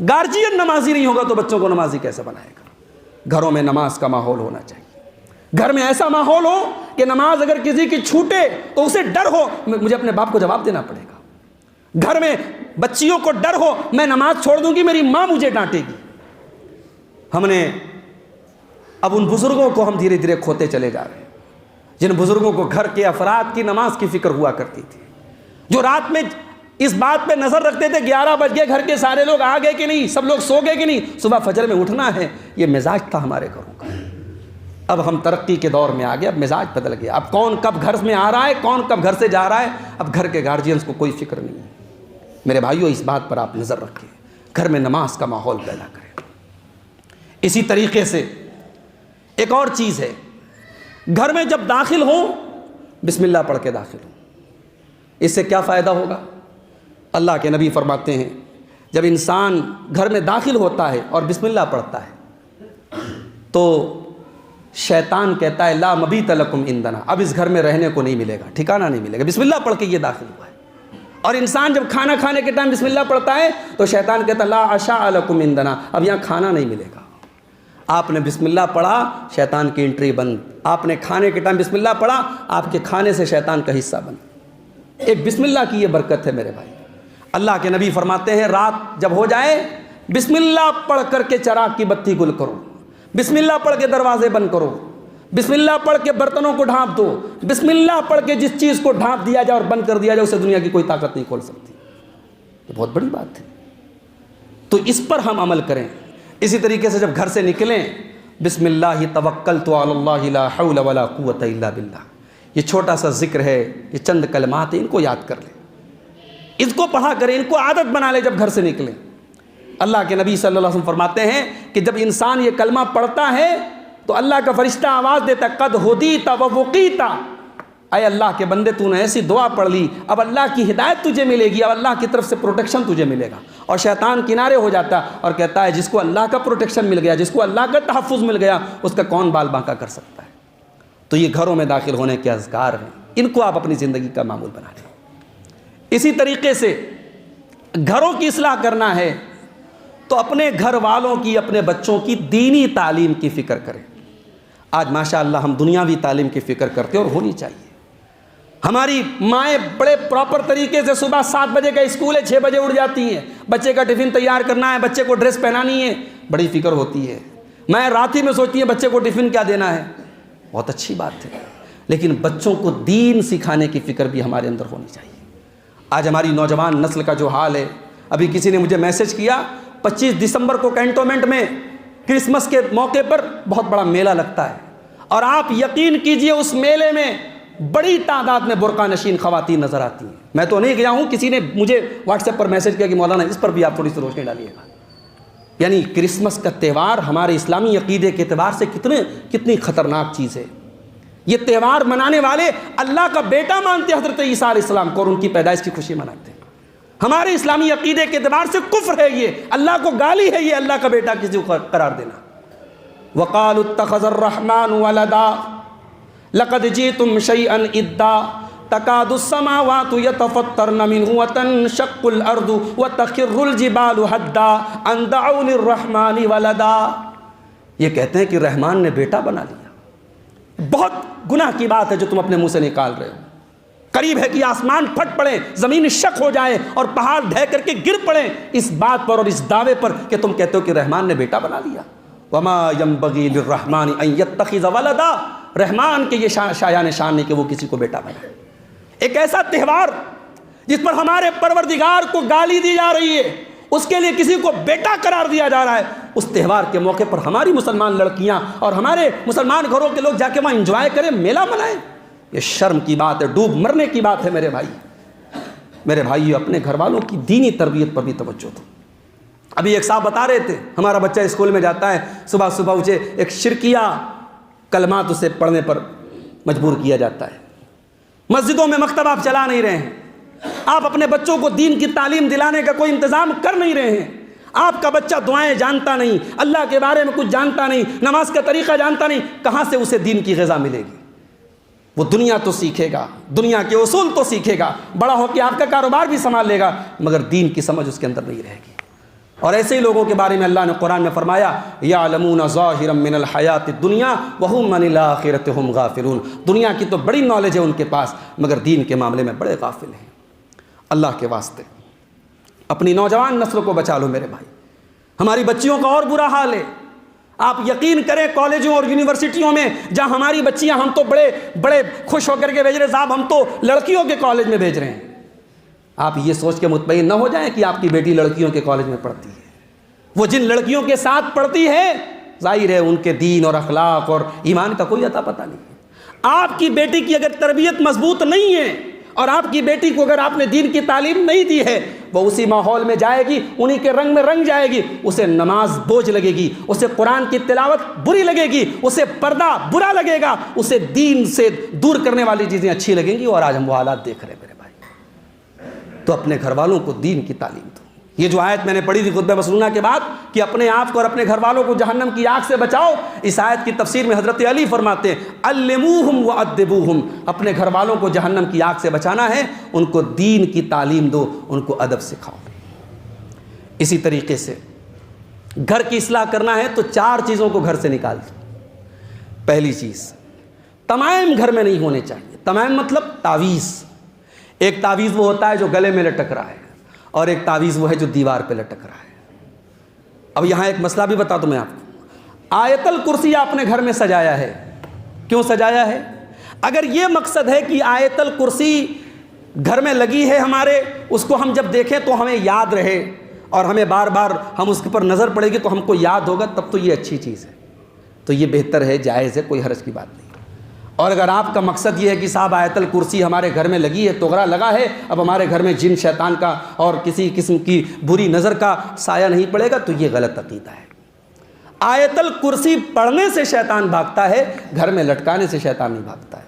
[SPEAKER 1] گارجین نمازی نہیں ہوگا تو بچوں کو نمازی کیسے بنائے گا؟ گھروں میں نماز کا ماحول ہونا چاہیے۔ گھر میں ایسا ماحول ہو کہ نماز اگر کسی کی چھوٹے تو اسے ڈر ہو مجھے اپنے باپ کو جواب دینا پڑے گا۔ گھر میں بچیوں کو ڈر ہو میں نماز چھوڑ دوں گی میری ماں مجھے ڈانٹے گی۔ ہم نے اب ان بزرگوں کو ہم دھیرے دھیرے کھوتے چلے جا رہے ہیں، جن بزرگوں کو گھر کے افراد کی نماز کی فکر ہوا کرتی تھی، جو رات میں اس بات پہ نظر رکھتے تھے 11 بج گئے، گھر کے سارے لوگ آ گئے کہ نہیں، سب لوگ سو گئے کہ نہیں، صبح فجر میں اٹھنا ہے۔ یہ مزاج تھا ہمارے گھروں کا۔ اب ہم ترقی کے دور میں آ گئے، اب مزاج بدل گیا، اب کون کب گھر میں آ رہا ہے، کون کب گھر سے جا رہا ہے، اب گھر کے گارجینز کو کوئی فکر نہیں ہے۔ میرے بھائیوں، اس بات پر آپ نظر رکھیں، گھر میں نماز کا ماحول پیدا کریں۔ اسی طریقے سے ایک اور چیز ہے، گھر میں جب داخل ہوں بسم اللہ پڑھ کے داخل ہوں۔ اس سے کیا فائدہ ہوگا؟ اللہ کے نبی فرماتے ہیں جب انسان گھر میں داخل ہوتا ہے اور بسم اللہ پڑھتا ہے تو شیطان کہتا ہے لا مبیت لکم عندنا، اب اس گھر میں رہنے کو نہیں ملے گا، ٹھکانہ نہیں ملے گا، بسم اللہ پڑھ کے یہ داخل ہوا ہے۔ اور انسان جب کھانا کھانے کے ٹائم بسم اللہ پڑھتا ہے تو شیطان کہتا ہے لا عشاء لکم عندنا، اب یہاں کھانا نہیں ملے گا۔ آپ نے بسم اللہ پڑھا، شیطان کی انٹری بند۔ آپ نے کھانے کے ٹائم بسم اللہ پڑھا، آپ کے کھانے سے شیطان کا حصہ بند۔ ایک بسم اللہ کی یہ برکت ہے میرے بھائی۔ اللہ کے نبی فرماتے ہیں رات جب ہو جائے بسم اللہ پڑھ کر کے چراغ کی بتی گل کرو، بسم اللہ پڑھ کے دروازے بند کرو، بسم اللہ پڑھ کے برتنوں کو ڈھانپ دو، بسم اللہ پڑھ کے جس چیز کو ڈھانپ دیا جائے اور بند کر دیا جائے اسے دنیا کی کوئی طاقت نہیں کھول سکتی۔ یہ بہت بڑی بات ہے، تو اس پر ہم عمل کریں۔ اسی طریقے سے جب گھر سے نکلیں بسم اللہ توکلت علی اللہ لا حول ولا قوت الا باللہ، یہ چھوٹا سا ذکر ہے، یہ چند کلمات ہیں، ان کو یاد کر لیں، اس کو پڑھا کریں، ان کو عادت بنا لیں جب گھر سے نکلیں۔ اللہ کے نبی صلی اللہ علیہ وسلم فرماتے ہیں کہ جب انسان یہ کلمہ پڑھتا ہے تو اللہ کا فرشتہ آواز دیتا ہے قد ہدیت و وقیت، اے اللہ کے بندے تو نے ایسی دعا پڑھ لی، اب اللہ کی ہدایت تجھے ملے گی، اب اللہ کی طرف سے پروٹیکشن تجھے ملے گا۔ اور شیطان کنارے ہو جاتا ہے اور کہتا ہے جس کو اللہ کا پروٹیکشن مل گیا، جس کو اللہ کا تحفظ مل گیا، اس کا کون بال بانکا کر سکتا ہے۔ تو یہ گھروں میں داخل ہونے کے اذکار ہیں، ان کو آپ اپنی زندگی کا معمول بنا لیں۔ اسی طریقے سے گھروں کی اصلاح کرنا ہے تو اپنے گھر والوں کی، اپنے بچوں کی دینی تعلیم کی فکر کریں۔ آج ماشاءاللہ ہم دنیاوی تعلیم کی فکر کرتے ہیں اور ہونی چاہیے۔ ہماری مائیں بڑے پراپر طریقے سے صبح 7 بجے کا اسکول ہے 6 بجے اٹھ جاتی ہیں، بچے کا ٹفن تیار کرنا ہے، بچے کو ڈریس پہنانی ہے، بڑی فکر ہوتی ہے۔ میں رات ہی میں سوچتی ہیں بچے کو ٹفن کیا دینا ہے، بہت اچھی بات ہے، لیکن بچوں کو دین سکھانے کی فکر بھی ہمارے اندر ہونی چاہیے۔ آج ہماری نوجوان نسل کا جو حال ہے، ابھی کسی نے مجھے میسج کیا 25 دسمبر کو کینٹونمنٹ میں کرسمس کے موقع پر بہت بڑا میلہ لگتا ہے، اور آپ یقین کیجئے اس میلے میں بڑی تعداد میں برقع نشین خواتین نظر آتی ہیں۔ میں تو نہیں گیا ہوں، کسی نے مجھے واٹس ایپ پر میسج کیا کہ مولانا اس پر بھی آپ تھوڑی سی روشنی ڈالیے گا۔ یعنی کرسمس کا تہوار ہمارے اسلامی عقیدے کے اعتبار سے کتنی خطرناک چیز ہے۔ یہ تہوار منانے والے اللہ کا بیٹا مانتے حضرت عیسیٰ علیہ السلام کو اور ان کی پیدائش کی خوشی مناتے ہیں۔ ہمارے اسلامی عقیدے کے اعتبار سے کفر ہے، یہ اللہ کو گالی ہے، یہ اللہ کا بیٹا کسی کو قرار دینا۔ وَقَالُوا اتَّخَذَ الرَّحْمَنُ وَلَدًا لَقَدْ جِئْتُمْ شَيْئًا إِدًّا تَكَادُ السَّمَاوَاتُ يَتَفَطَّرْنَ مِنْهُ وَتَنشَقُّ الْأَرْضُ وَتَخِرُّ الْجِبَالُ هَدًّا أَن دَعَوْا لِلرَّحْمَنِ وَلَدًا۔ یہ کہتے ہیں کہ رحمان نے بیٹا بنا لیا۔ بہت گناہ کی بات ہے جو تم اپنے منہ سے نکال رہے ہو۔ قریب ہے کہ آسمان پھٹ پڑے، زمین شق ہو جائے اور پہاڑ ڈھہ کر کے گر پڑے اس بات پر اور اس دعوے پر کہ تم کہتے ہو کہ رحمان نے بیٹا بنا لیا۔ وَمَا يَنبَغِي لِلرَّحْمَنِ أَن يَتَّخِذَ وَلَدًا، رحمان کے یہ شایان شان نہیں کہ وہ کسی کو بیٹا بنائے۔ ایک ایسا تہوار جس پر ہمارے پروردگار کو گالی دی جا رہی ہے، اس کے لیے کسی کو بیٹا قرار دیا جا رہا ہے، اس تہوار کے موقع پر ہماری مسلمان لڑکیاں اور ہمارے مسلمان گھروں کے لوگ جا کے وہاں انجوائے کریں، میلہ منائیں۔ یہ شرم کی بات ہے، ڈوب مرنے کی بات ہے۔ میرے بھائی اپنے گھر والوں کی دینی تربیت پر بھی توجہ دو۔ ابھی ایک صاحب بتا رہے تھے ہمارا بچہ اسکول میں جاتا ہے، صبح صبح اسے ایک شرکیہ کلمات اسے پڑھنے پر مجبور کیا جاتا ہے۔ مسجدوں میں مکتب آپ چلا نہیں رہے ہیں، آپ اپنے بچوں کو دین کی تعلیم دلانے کا کوئی انتظام کر نہیں رہے ہیں۔ آپ کا بچہ دعائیں جانتا نہیں، اللہ کے بارے میں کچھ جانتا نہیں، نماز کا طریقہ جانتا نہیں، کہاں سے اسے دین کی غذا ملے گی؟ وہ دنیا تو سیکھے گا، دنیا کے اصول تو سیکھے گا، بڑا ہو کے آپ کا کاروبار بھی سنبھال لے گا، مگر دین کی سمجھ اس کے اندر نہیں رہے گی۔ اور ایسے ہی لوگوں کے بارے میں اللہ نے قرآن میں فرمایا یعلمون ظاہرا من الحیات الدنیا وہم عن الآخرۃ ہم غافلون، دنیا کی تو بڑی نالج ہے ان کے پاس مگر دین کے معاملے میں بڑے غافل ہیں۔ اللہ کے واسطے اپنی نوجوان نسل کو بچا لو میرے بھائی۔ ہماری بچیوں کا اور برا حال ہے، آپ یقین کریں کالجوں اور یونیورسٹیوں میں جہاں ہماری بچیاں، ہم تو بڑے بڑے خوش ہو کر کے بھیج رہے صاحب، ہم تو لڑکیوں کے کالج میں بھیج رہے ہیں. آپ یہ سوچ کے مطمئن نہ ہو جائیں کہ آپ کی بیٹی لڑکیوں کے کالج میں پڑھتی ہے. وہ جن لڑکیوں کے ساتھ پڑھتی ہے ظاہر ہے ان کے دین اور اخلاق اور ایمان کا کوئی عطا پتہ نہیں ہے. آپ کی بیٹی کی اگر تربیت مضبوط نہیں ہے اور آپ کی بیٹی کو اگر آپ نے دین کی تعلیم نہیں دی ہے، وہ اسی ماحول میں جائے گی، انہی کے رنگ میں رنگ جائے گی. اسے نماز بوجھ لگے گی، اسے قرآن کی تلاوت بری لگے گی، اسے پردہ برا لگے گا، اسے دین سے دور کرنے والی چیزیں اچھی لگیں گی. اور آج ہم وہ حالات دیکھ رہے ہیں میرے بھائی. تو اپنے گھر والوں کو دین کی تعلیم دو. یہ جو آیت میں نے پڑھی تھی خطبہ مسنونہ کے بعد کہ اپنے آپ کو اور اپنے گھر والوں کو جہنم کی آگ سے بچاؤ، اس آیت کی تفسیر میں حضرت علی فرماتے ہیں علموہم وادبوہم، اپنے گھر والوں کو جہنم کی آگ سے بچانا ہے، ان کو دین کی تعلیم دو، ان کو ادب سکھاؤ. اسی طریقے سے گھر کی اصلاح کرنا ہے تو 4 چیزوں کو گھر سے نکال دو. پہلی چیز، تمائم گھر میں نہیں ہونے چاہیے. تمائم مطلب تعویذ. ایک تعویذ وہ ہوتا ہے جو گلے میں لٹک رہا ہے، اور ایک تعویذ وہ ہے جو دیوار پہ لٹک رہا ہے. اب یہاں ایک مسئلہ بھی بتا دوں میں آپ کو. آیت الکرسی آپ نے گھر میں سجایا ہے، کیوں سجایا ہے؟ اگر یہ مقصد ہے کہ آیت الکرسی گھر میں لگی ہے ہمارے، اس کو ہم جب دیکھیں تو ہمیں یاد رہے اور ہمیں بار بار ہم اس کے پر نظر پڑے گی تو ہم کو یاد ہوگا، تب تو یہ اچھی چیز ہے، تو یہ بہتر ہے، جائز ہے، کوئی حرج کی بات نہیں. اور اگر آپ کا مقصد یہ ہے کہ صاحب آیت الکرسی ہمارے گھر میں لگی ہے، توغرا لگا ہے، اب ہمارے گھر میں جن شیطان کا اور کسی قسم کی بری نظر کا سایہ نہیں پڑے گا، تو یہ غلط عقیدہ ہے. آیت الکرسی پڑھنے سے شیطان بھاگتا ہے، گھر میں لٹکانے سے شیطان نہیں بھاگتا ہے.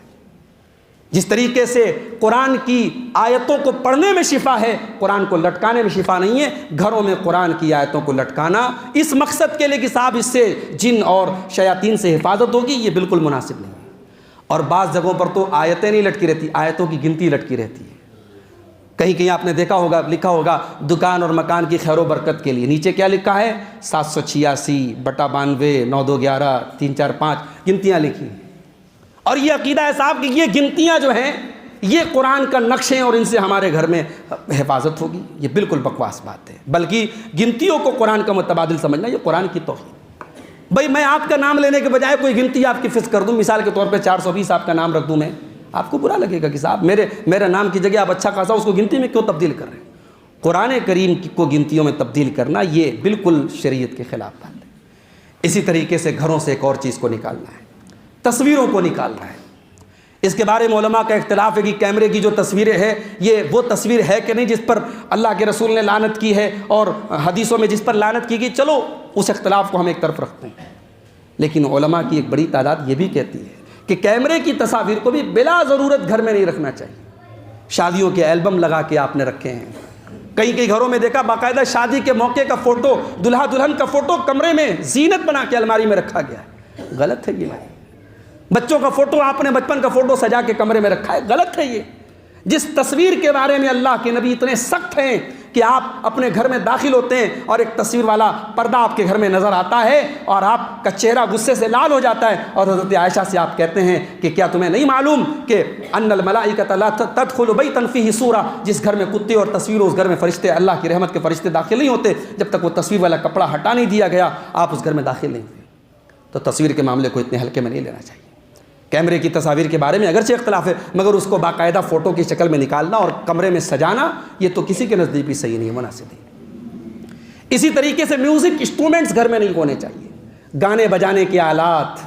[SPEAKER 1] جس طریقے سے قرآن کی آیتوں کو پڑھنے میں شفا ہے، قرآن کو لٹکانے میں شفا نہیں ہے. گھروں میں قرآن کی آیتوں کو لٹکانا اس مقصد کے لیے کہ صاحب اس سے جن اور شیاطین سے حفاظت ہوگی، یہ بالکل مناسب نہیں ہے. اور بعض جگہوں پر تو آیتیں نہیں لٹکی رہتی، آیتوں کی گنتی لٹکی رہتی ہے. کہیں کہیں آپ نے دیکھا ہوگا، لکھا ہوگا دکان اور مکان کی خیر و برکت کے لیے، نیچے کیا لکھا ہے؟ 786/92 9211 345 گنتیاں لکھی ہیں. اور یہ عقیدہ ہے صاحب کہ یہ گنتیاں جو ہیں یہ قرآن کا نقش ہیں اور ان سے ہمارے گھر میں حفاظت ہوگی. یہ بالکل بکواس بات ہے. بلکہ گنتیوں کو قرآن کا متبادل سمجھنا یہ قرآن کی توہین. بھائی میں آپ کا نام لینے کے بجائے کوئی گنتی آپ کی فکس کر دوں، مثال کے طور پہ 420 آپ کا نام رکھ دوں میں، آپ کو برا لگے گا کہ صاحب میرے نام کی جگہ آپ اچھا خاصا اس کو گنتی میں کیوں تبدیل کر رہے ہیں؟ قرآن کریم کو گنتیوں میں تبدیل کرنا یہ بالکل شریعت کے خلاف بات ہے. اسی طریقے سے گھروں سے ایک اور چیز کو نکالنا ہے، تصویروں کو نکالنا ہے. اس کے بارے میں علماء کا اختلاف ہے کہ کیمرے کی جو تصویریں ہیں یہ وہ تصویر ہے کہ نہیں جس پر اللہ کے رسول نے لعنت کی ہے اور حدیثوں میں جس پر لعنت کی گئی. چلو اس اختلاف کو ہم ایک طرف رکھتے ہیں، لیکن علماء کی ایک بڑی تعداد یہ بھی کہتی ہے کہ کیمرے کی تصاویر کو بھی بلا ضرورت گھر میں نہیں رکھنا چاہیے. شادیوں کے البم لگا کے آپ نے رکھے ہیں، کئی گھروں میں دیکھا باقاعدہ شادی کے موقع کا فوٹو، دلہا دلہن کا فوٹو کمرے میں زینت بنا کے الماری میں رکھا گیا ہے. غلط ہے یہ بھائی. بچوں کا فوٹو آپ نے بچپن کا فوٹو سجا کے کمرے میں رکھا ہے، غلط ہے یہ. جس تصویر کے بارے میں اللہ کے نبی اتنے سخت ہیں کہ آپ اپنے گھر میں داخل ہوتے ہیں اور ایک تصویر والا پردہ آپ کے گھر میں نظر آتا ہے اور آپ کا چہرہ غصے سے لال ہو جاتا ہے، اور حضرت عائشہ سے آپ کہتے ہیں کہ کیا تمہیں نہیں معلوم کہ ان الملائکۃ لا تدخل بیتا فیہ صورہ، جس گھر میں کتے اور تصویر ہو اس گھر میں فرشتے، اللہ کی رحمت کے فرشتے داخل نہیں ہوتے جب تک وہ تصویر والا کپڑا ہٹا نہیں دیا گیا، آپ اس گھر میں داخل نہیں ہوئے. تو تصویر کے معاملے کو اتنے ہلکے میں نہیں لینا چاہیے. کیمرے کی تصاویر کے بارے میں اگرچہ اختلاف ہے، مگر اس کو باقاعدہ فوٹو کی شکل میں نکالنا اور کمرے میں سجانا یہ تو کسی کے نزدیک بھی صحیح نہیں ہے، مناسب نہیں. اسی طریقے سے میوزک انسٹرومنٹس گھر میں نہیں ہونے چاہیے. گانے بجانے کے آلات،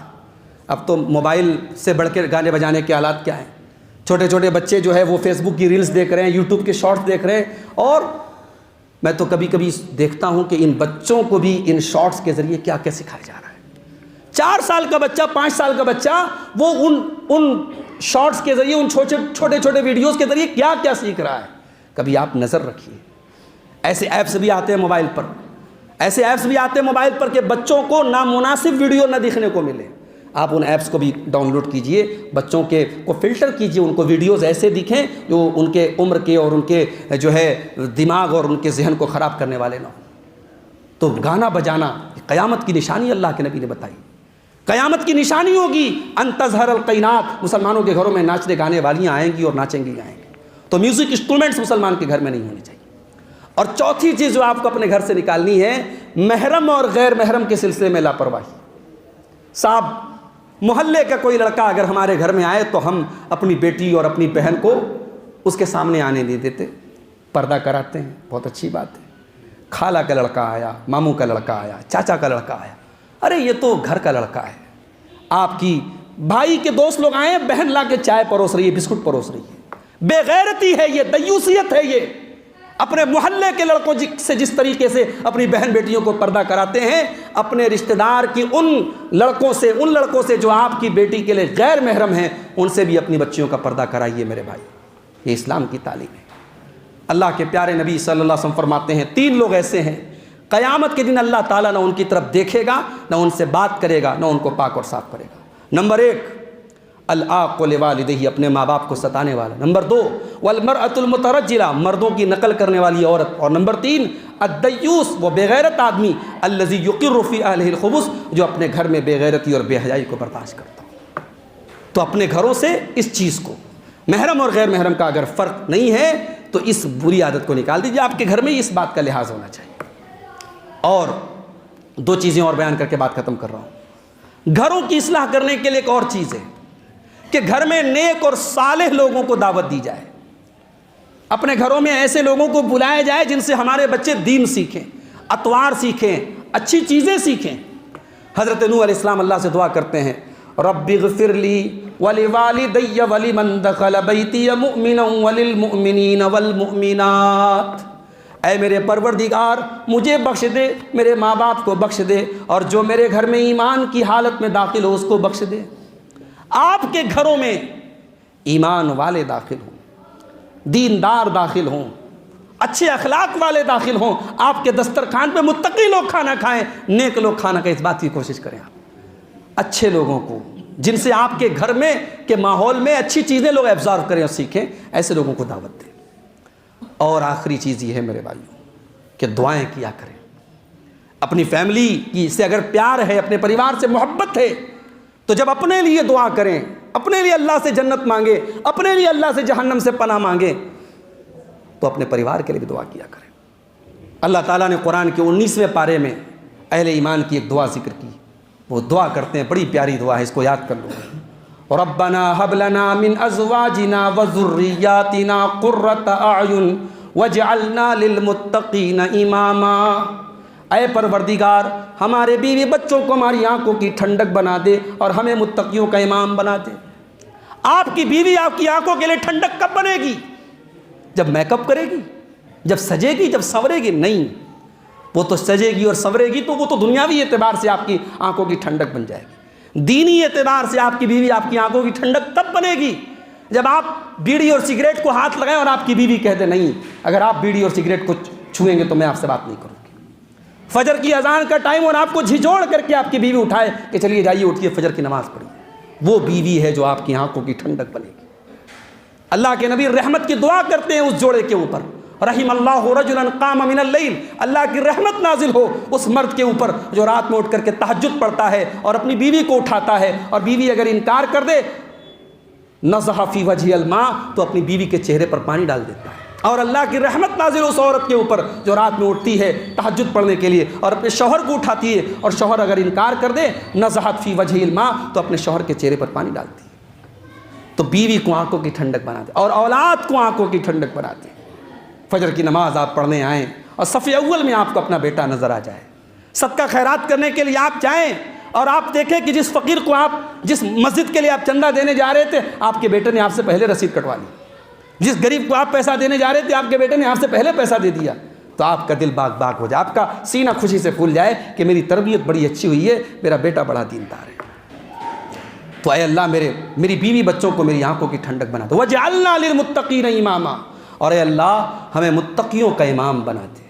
[SPEAKER 1] اب تو موبائل سے بڑھ کے گانے بجانے کے آلات کیا ہیں. چھوٹے چھوٹے بچے جو ہے وہ فیس بک کی ریلز دیکھ رہے ہیں، یوٹیوب کے شارٹس دیکھ رہے ہیں، اور میں تو کبھی کبھی دیکھتا ہوں کہ ان بچوں کو بھی ان شارٹس کے ذریعے کیا کیا سکھایا جا رہا ہے. 4 سال کا بچہ، 5 سال کا بچہ وہ ان شارٹس کے ذریعے، ان چھوٹے چھوٹے ویڈیوز کے ذریعے کیا کیا سیکھ رہا ہے. کبھی آپ نظر رکھیے. ایسے ایپس بھی آتے ہیں موبائل پر، ایسے ایپس بھی آتے ہیں موبائل پر کہ بچوں کو نامناسب ویڈیو نہ دیکھنے کو ملے. آپ ان ایپس کو بھی ڈاؤن لوڈ کیجئے، بچوں کے کو فلٹر کیجئے، ان کو ویڈیوز ایسے دکھیں جو ان کے عمر کے اور ان کے جو ہے دماغ اور ان کے ذہن کو خراب کرنے والے نہ ہوں. تو گانا بجانا قیامت کی نشانی اللہ کے نبی نے بتائی. قیامت کی نشانی ہوگی ان تظہر القینات، مسلمانوں کے گھروں میں ناچنے گانے والیاں آئیں گی اور ناچیں گی گائیں گی. تو میوزک انسٹرومنٹس مسلمان کے گھر میں نہیں ہونے چاہیے. اور چوتھی چیز جو آپ کو اپنے گھر سے نکالنی ہے، محرم اور غیر محرم کے سلسلے میں لاپرواہی. صاحب محلے کا کوئی لڑکا اگر ہمارے گھر میں آئے تو ہم اپنی بیٹی اور اپنی بہن کو اس کے سامنے آنے نہیں دیتے، پردہ کراتے ہیں، بہت اچھی بات ہے۔ خالہ کا لڑکا آیا، ماموں کا لڑکا آیا، چاچا کا لڑکا آیا، ارے یہ تو گھر کا لڑکا ہے۔ آپ کی بھائی کے دوست لوگ آئے، بہن لا کے چائے پروس رہی ہے، بسکٹ پروس رہی ہے، بے غیرتی ہے یہ، دیوسیت ہے یہ۔ اپنے محلے کے لڑکوں سے جس طریقے سے اپنی بہن بیٹیوں کو پردہ کراتے ہیں، اپنے رشتہ دار کی ان لڑکوں سے جو آپ کی بیٹی کے لیے غیر محرم ہیں، ان سے بھی اپنی بچیوں کا پردہ کرائیے میرے بھائی۔ یہ اسلام کی تعلیم ہے۔ اللہ کے پیارے نبی صلی اللہ علیہ وسلم فرماتے ہیں 3 لوگ ایسے ہیں قیامت کے دن اللہ تعالیٰ نہ ان کی طرف دیکھے گا، نہ ان سے بات کرے گا، نہ ان کو پاک اور صاف کرے گا۔ نمبر 1 العاق لوالدیہ، اپنے ماں باپ کو ستانے والا۔ نمبر 2 والمرأة المترجلہ، مردوں کی نقل کرنے والی عورت۔ اور نمبر 3 الدیوس، وہ بے غیرت آدمی، الذی یقر فی اہلہ الخبث، جو اپنے گھر میں بے غیرتی اور بے حیائی کو برداشت کرتا ہو۔ تو اپنے گھروں سے اس چیز کو، محرم اور غیر محرم کا اگر فرق نہیں ہے تو اس بری عادت کو نکال دیجیے۔ آپ کے گھر میں اس بات کا لحاظ ہونا چاہیے۔ اور 2 چیزیں اور بیان کر کے بات ختم کر رہا ہوں۔ گھروں کی اصلاح کرنے کے لیے ایک اور چیز ہے کہ گھر میں نیک اور صالح لوگوں کو دعوت دی جائے۔ اپنے گھروں میں ایسے لوگوں کو بلایا جائے جن سے ہمارے بچے دین سیکھیں، اطوار سیکھیں، اچھی چیزیں سیکھیں۔ حضرت نوح علیہ السلام اللہ سے دعا کرتے ہیں رب اغفر لی ولوالدی ولمن دخل بیتی مؤمنا وللمؤمنین والمؤمنات، اے میرے پروردگار مجھے بخش دے، میرے ماں باپ کو بخش دے، اور جو میرے گھر میں ایمان کی حالت میں داخل ہو اس کو بخش دے۔ آپ کے گھروں میں ایمان والے داخل ہوں، دیندار داخل ہوں، اچھے اخلاق والے داخل ہوں، آپ کے دسترخوان پہ متقی لوگ کھانا کھائیں، نیک لوگ کھانا کھائیں۔ اس بات کی کوشش کریں آپ، اچھے لوگوں کو جن سے آپ کے گھر میں کے ماحول میں اچھی چیزیں لوگ ایبزارو کریں اور سیکھیں، ایسے لوگوں کو دعوت دیں۔ اور آخری چیز یہ ہے میرے بھائیوں کہ دعائیں کیا کریں۔ اپنی فیملی کی سے اگر پیار ہے، اپنے پریوار سے محبت ہے، تو جب اپنے لیے دعا کریں، اپنے لیے اللہ سے جنت مانگے، اپنے لیے اللہ سے جہنم سے پناہ مانگیں، تو اپنے پریوار کے لیے بھی دعا کیا کریں۔ اللہ تعالیٰ نے قرآن کے 19ویں پارے میں اہل ایمان کی ایک دعا ذکر کی، وہ دعا کرتے ہیں، بڑی پیاری دعا ہے، اس کو یاد کر لو۔ ربنا هب لنا من ازواجنا وذرياتنا قرة اعین واجعلنا للمتقین اماما، اے پروردگار ہمارے بیوی بچوں کو ہماری آنکھوں کی ٹھنڈک بنا دے اور ہمیں متقیوں کا امام بنا دے۔ آپ کی بیوی آپ کی آنکھوں کے لیے ٹھنڈک کب بنے گی؟ جب میک اپ کرے گی، جب سجے گی، جب سنورے گی؟ نہیں، وہ تو سجے گی اور سنورے گی تو وہ تو دنیاوی اعتبار سے آپ کی آنکھوں کی ٹھنڈک بن جائے گی۔ دینی اعتبار سے آپ کی بیوی آپ کی آنکھوں کی ٹھنڈک تب بنے گی جب آپ بیڑی اور سگریٹ کو ہاتھ لگائیں اور آپ کی بیوی کہہ دے نہیں، اگر آپ بیڑی اور سگریٹ کو چھوئیں گے تو میں آپ سے بات نہیں کروں گی۔ فجر کی اذان کا ٹائم اور آپ کو جھنجھوڑ کر کے آپ کی بیوی اٹھائے کہ چلیے جائیے اٹھیے فجر کی نماز پڑھیے، وہ بیوی ہے جو آپ کی آنکھوں کی ٹھنڈک بنے گی۔ اللہ کے نبی رحمت کی دعا کرتے ہیں اس جوڑے کے اوپر، رحم اللہ رجلا قام من اللیل، اللہ کی رحمت نازل ہو اس مرد کے اوپر جو رات میں اٹھ کر کے تہجد پڑھتا ہے اور اپنی بیوی کو اٹھاتا ہے، اور بیوی اگر انکار کر دے نضح فی وجہ الماء، تو اپنی بیوی کے چہرے پر پانی ڈال دیتا ہے۔ اور اللہ کی رحمت نازل اس عورت کے اوپر جو رات میں اٹھتی ہے تہجد پڑھنے کے لیے اور اپنے شوہر کو اٹھاتی ہے، اور شوہر اگر انکار کر دے نضحت فی وجہ الماء، تو اپنے شوہر کے چہرے پر پانی ڈالتی ہے۔ تو بیوی کو آنکھوں کی ٹھنڈک بناتے اور اولاد کو آنکھوں کی ٹھنڈک بناتے۔ فجر کی نماز آپ پڑھنے آئیں اور صف اول میں آپ کو اپنا بیٹا نظر آ جائے، صدقہ خیرات کرنے کے لیے آپ جائیں اور آپ دیکھیں کہ جس فقیر کو آپ جس مسجد کے لیے آپ چندہ دینے جا رہے تھے آپ کے بیٹے نے آپ سے پہلے رسید کٹوا لی، جس غریب کو آپ پیسہ دینے جا رہے تھے آپ کے بیٹے نے آپ سے پہلے پیسہ دے دیا، تو آپ کا دل باغ باغ ہو جائے، آپ کا سینہ خوشی سے پھول جائے کہ میری تربیت بڑی اچھی ہوئی ہے، میرا بیٹا بڑا دیندار ہے۔ تو اے اللہ میری بیوی بچوں کو میری آنکھوں کی ٹھنڈک بنا دو، وَجْعَلْنَا لِلْمُتَّقِينَ إِمَامًا، اور اے اللہ ہمیں متقیوں کا امام بنا دے،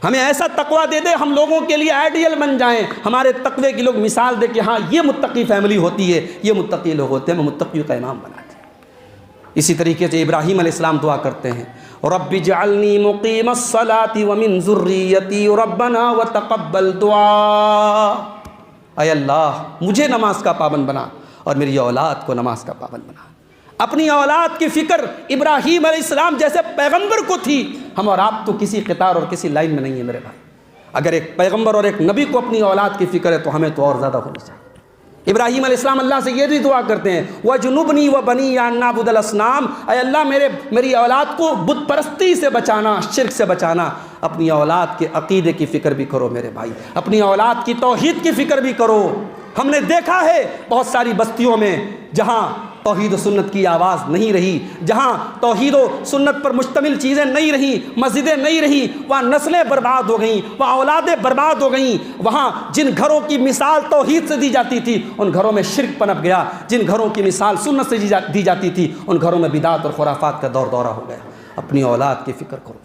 [SPEAKER 1] ہمیں ایسا تقویٰ دے دے ہم لوگوں کے لیے آئیڈیل بن جائیں، ہمارے تقوی کی لوگ مثال دے کہ ہاں یہ متقی فیملی ہوتی ہے، یہ متقی لوگ ہوتے ہیں، ہمیں متقیوں کا امام بنا دے۔ اسی طریقے سے ابراہیم علیہ السلام دعا کرتے ہیں رب اجعلنی مقیم الصلاۃ ومن ذریتی ربنا وتقبل دعا، اے اللہ مجھے نماز کا پابند بنا اور میری اولاد کو نماز کا پابند بنا۔ اپنی اولاد کی فکر ابراہیم علیہ السلام جیسے پیغمبر کو تھی، ہم اور آپ تو کسی قطار اور کسی لائن میں نہیں ہیں میرے بھائی۔ اگر ایک پیغمبر اور ایک نبی کو اپنی اولاد کی فکر ہے تو ہمیں تو اور زیادہ ہونی چاہیے۔ ابراہیم علیہ السلام اللہ سے یہ بھی دعا کرتے ہیں وَجُنُبْنِي وَبَنِيَّ أَن نَّعْبُدَ الْأَصْنَامَ، اے اللہ میری اولاد کو بت پرستی سے بچانا، شرک سے بچانا۔ اپنی اولاد کے عقیدے کی فکر بھی کرو میرے بھائی، اپنی اولاد کی توحید کی فکر بھی کرو۔ ہم نے دیکھا ہے بہت ساری بستیوں میں جہاں توحید و سنت کی آواز نہیں رہی، جہاں توحید و سنت پر مشتمل چیزیں نہیں رہیں، مسجدیں نہیں رہیں، وہاں نسلیں برباد ہو گئیں، وہاں اولادیں برباد ہو گئیں۔ وہاں جن گھروں کی مثال توحید سے دی جاتی تھی ان گھروں میں شرک پنپ گیا، جن گھروں کی مثال سنت سے دی جاتی تھی ان گھروں میں بدعت اور خرافات کا دورہ ہو گیا۔ اپنی اولاد کی فکر کرو۔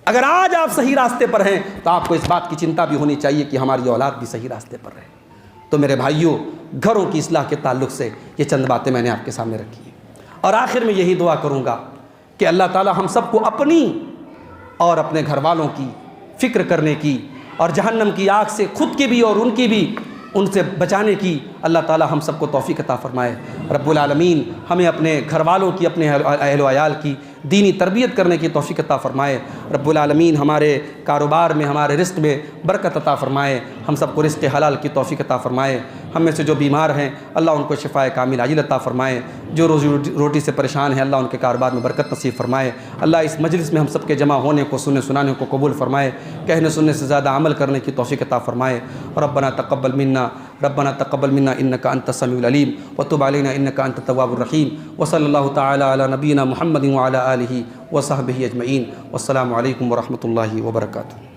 [SPEAKER 1] اگر آج آپ صحیح راستے پر ہیں تو آپ کو اس بات کی چنتا بھی ہونی چاہیے کہ ہماری اولاد بھی صحیح راستے پر رہے۔ تو میرے بھائیوں، گھروں کی اصلاح کے تعلق سے یہ چند باتیں میں نے آپ کے سامنے رکھی ہیں، اور آخر میں یہی دعا کروں گا کہ اللہ تعالی ہم سب کو اپنی اور اپنے گھر والوں کی فکر کرنے کی، اور جہنم کی آگ سے خود کی بھی اور ان کی بھی، ان سے بچانے کی اللہ تعالی ہم سب کو توفیق عطا فرمائے۔ رب العالمین ہمیں اپنے گھر والوں کی، اپنے اہل و عیال کی دینی تربیت کرنے کی توفیق عطا فرمائے۔ رب العالمین ہمارے کاروبار میں، ہمارے رزق میں برکت عطا فرمائے، ہم سب کو رزق حلال کی توفیق عطا فرمائے۔ ہم میں سے جو بیمار ہیں اللہ ان کو شفائے کامل عاجل عطا فرمائے، جو روزی روٹی سے پریشان ہیں اللہ ان کے کاروبار میں برکت نصیب فرمائے۔ اللہ اس مجلس میں ہم سب کے جمع ہونے کو، سننے سنانے کو قبول فرمائے، کہنے سننے سے زیادہ عمل کرنے کی توفیق عطا فرمائے۔ ربنا تقبل منا انك انت السميع العليم وتب علينا انك انت التواب الرحيم، وصلى الله تعالى على نبينا محمد وعلى آله وصحبه اجمعين، والسلام عليكم ورحمة الله وبركاته۔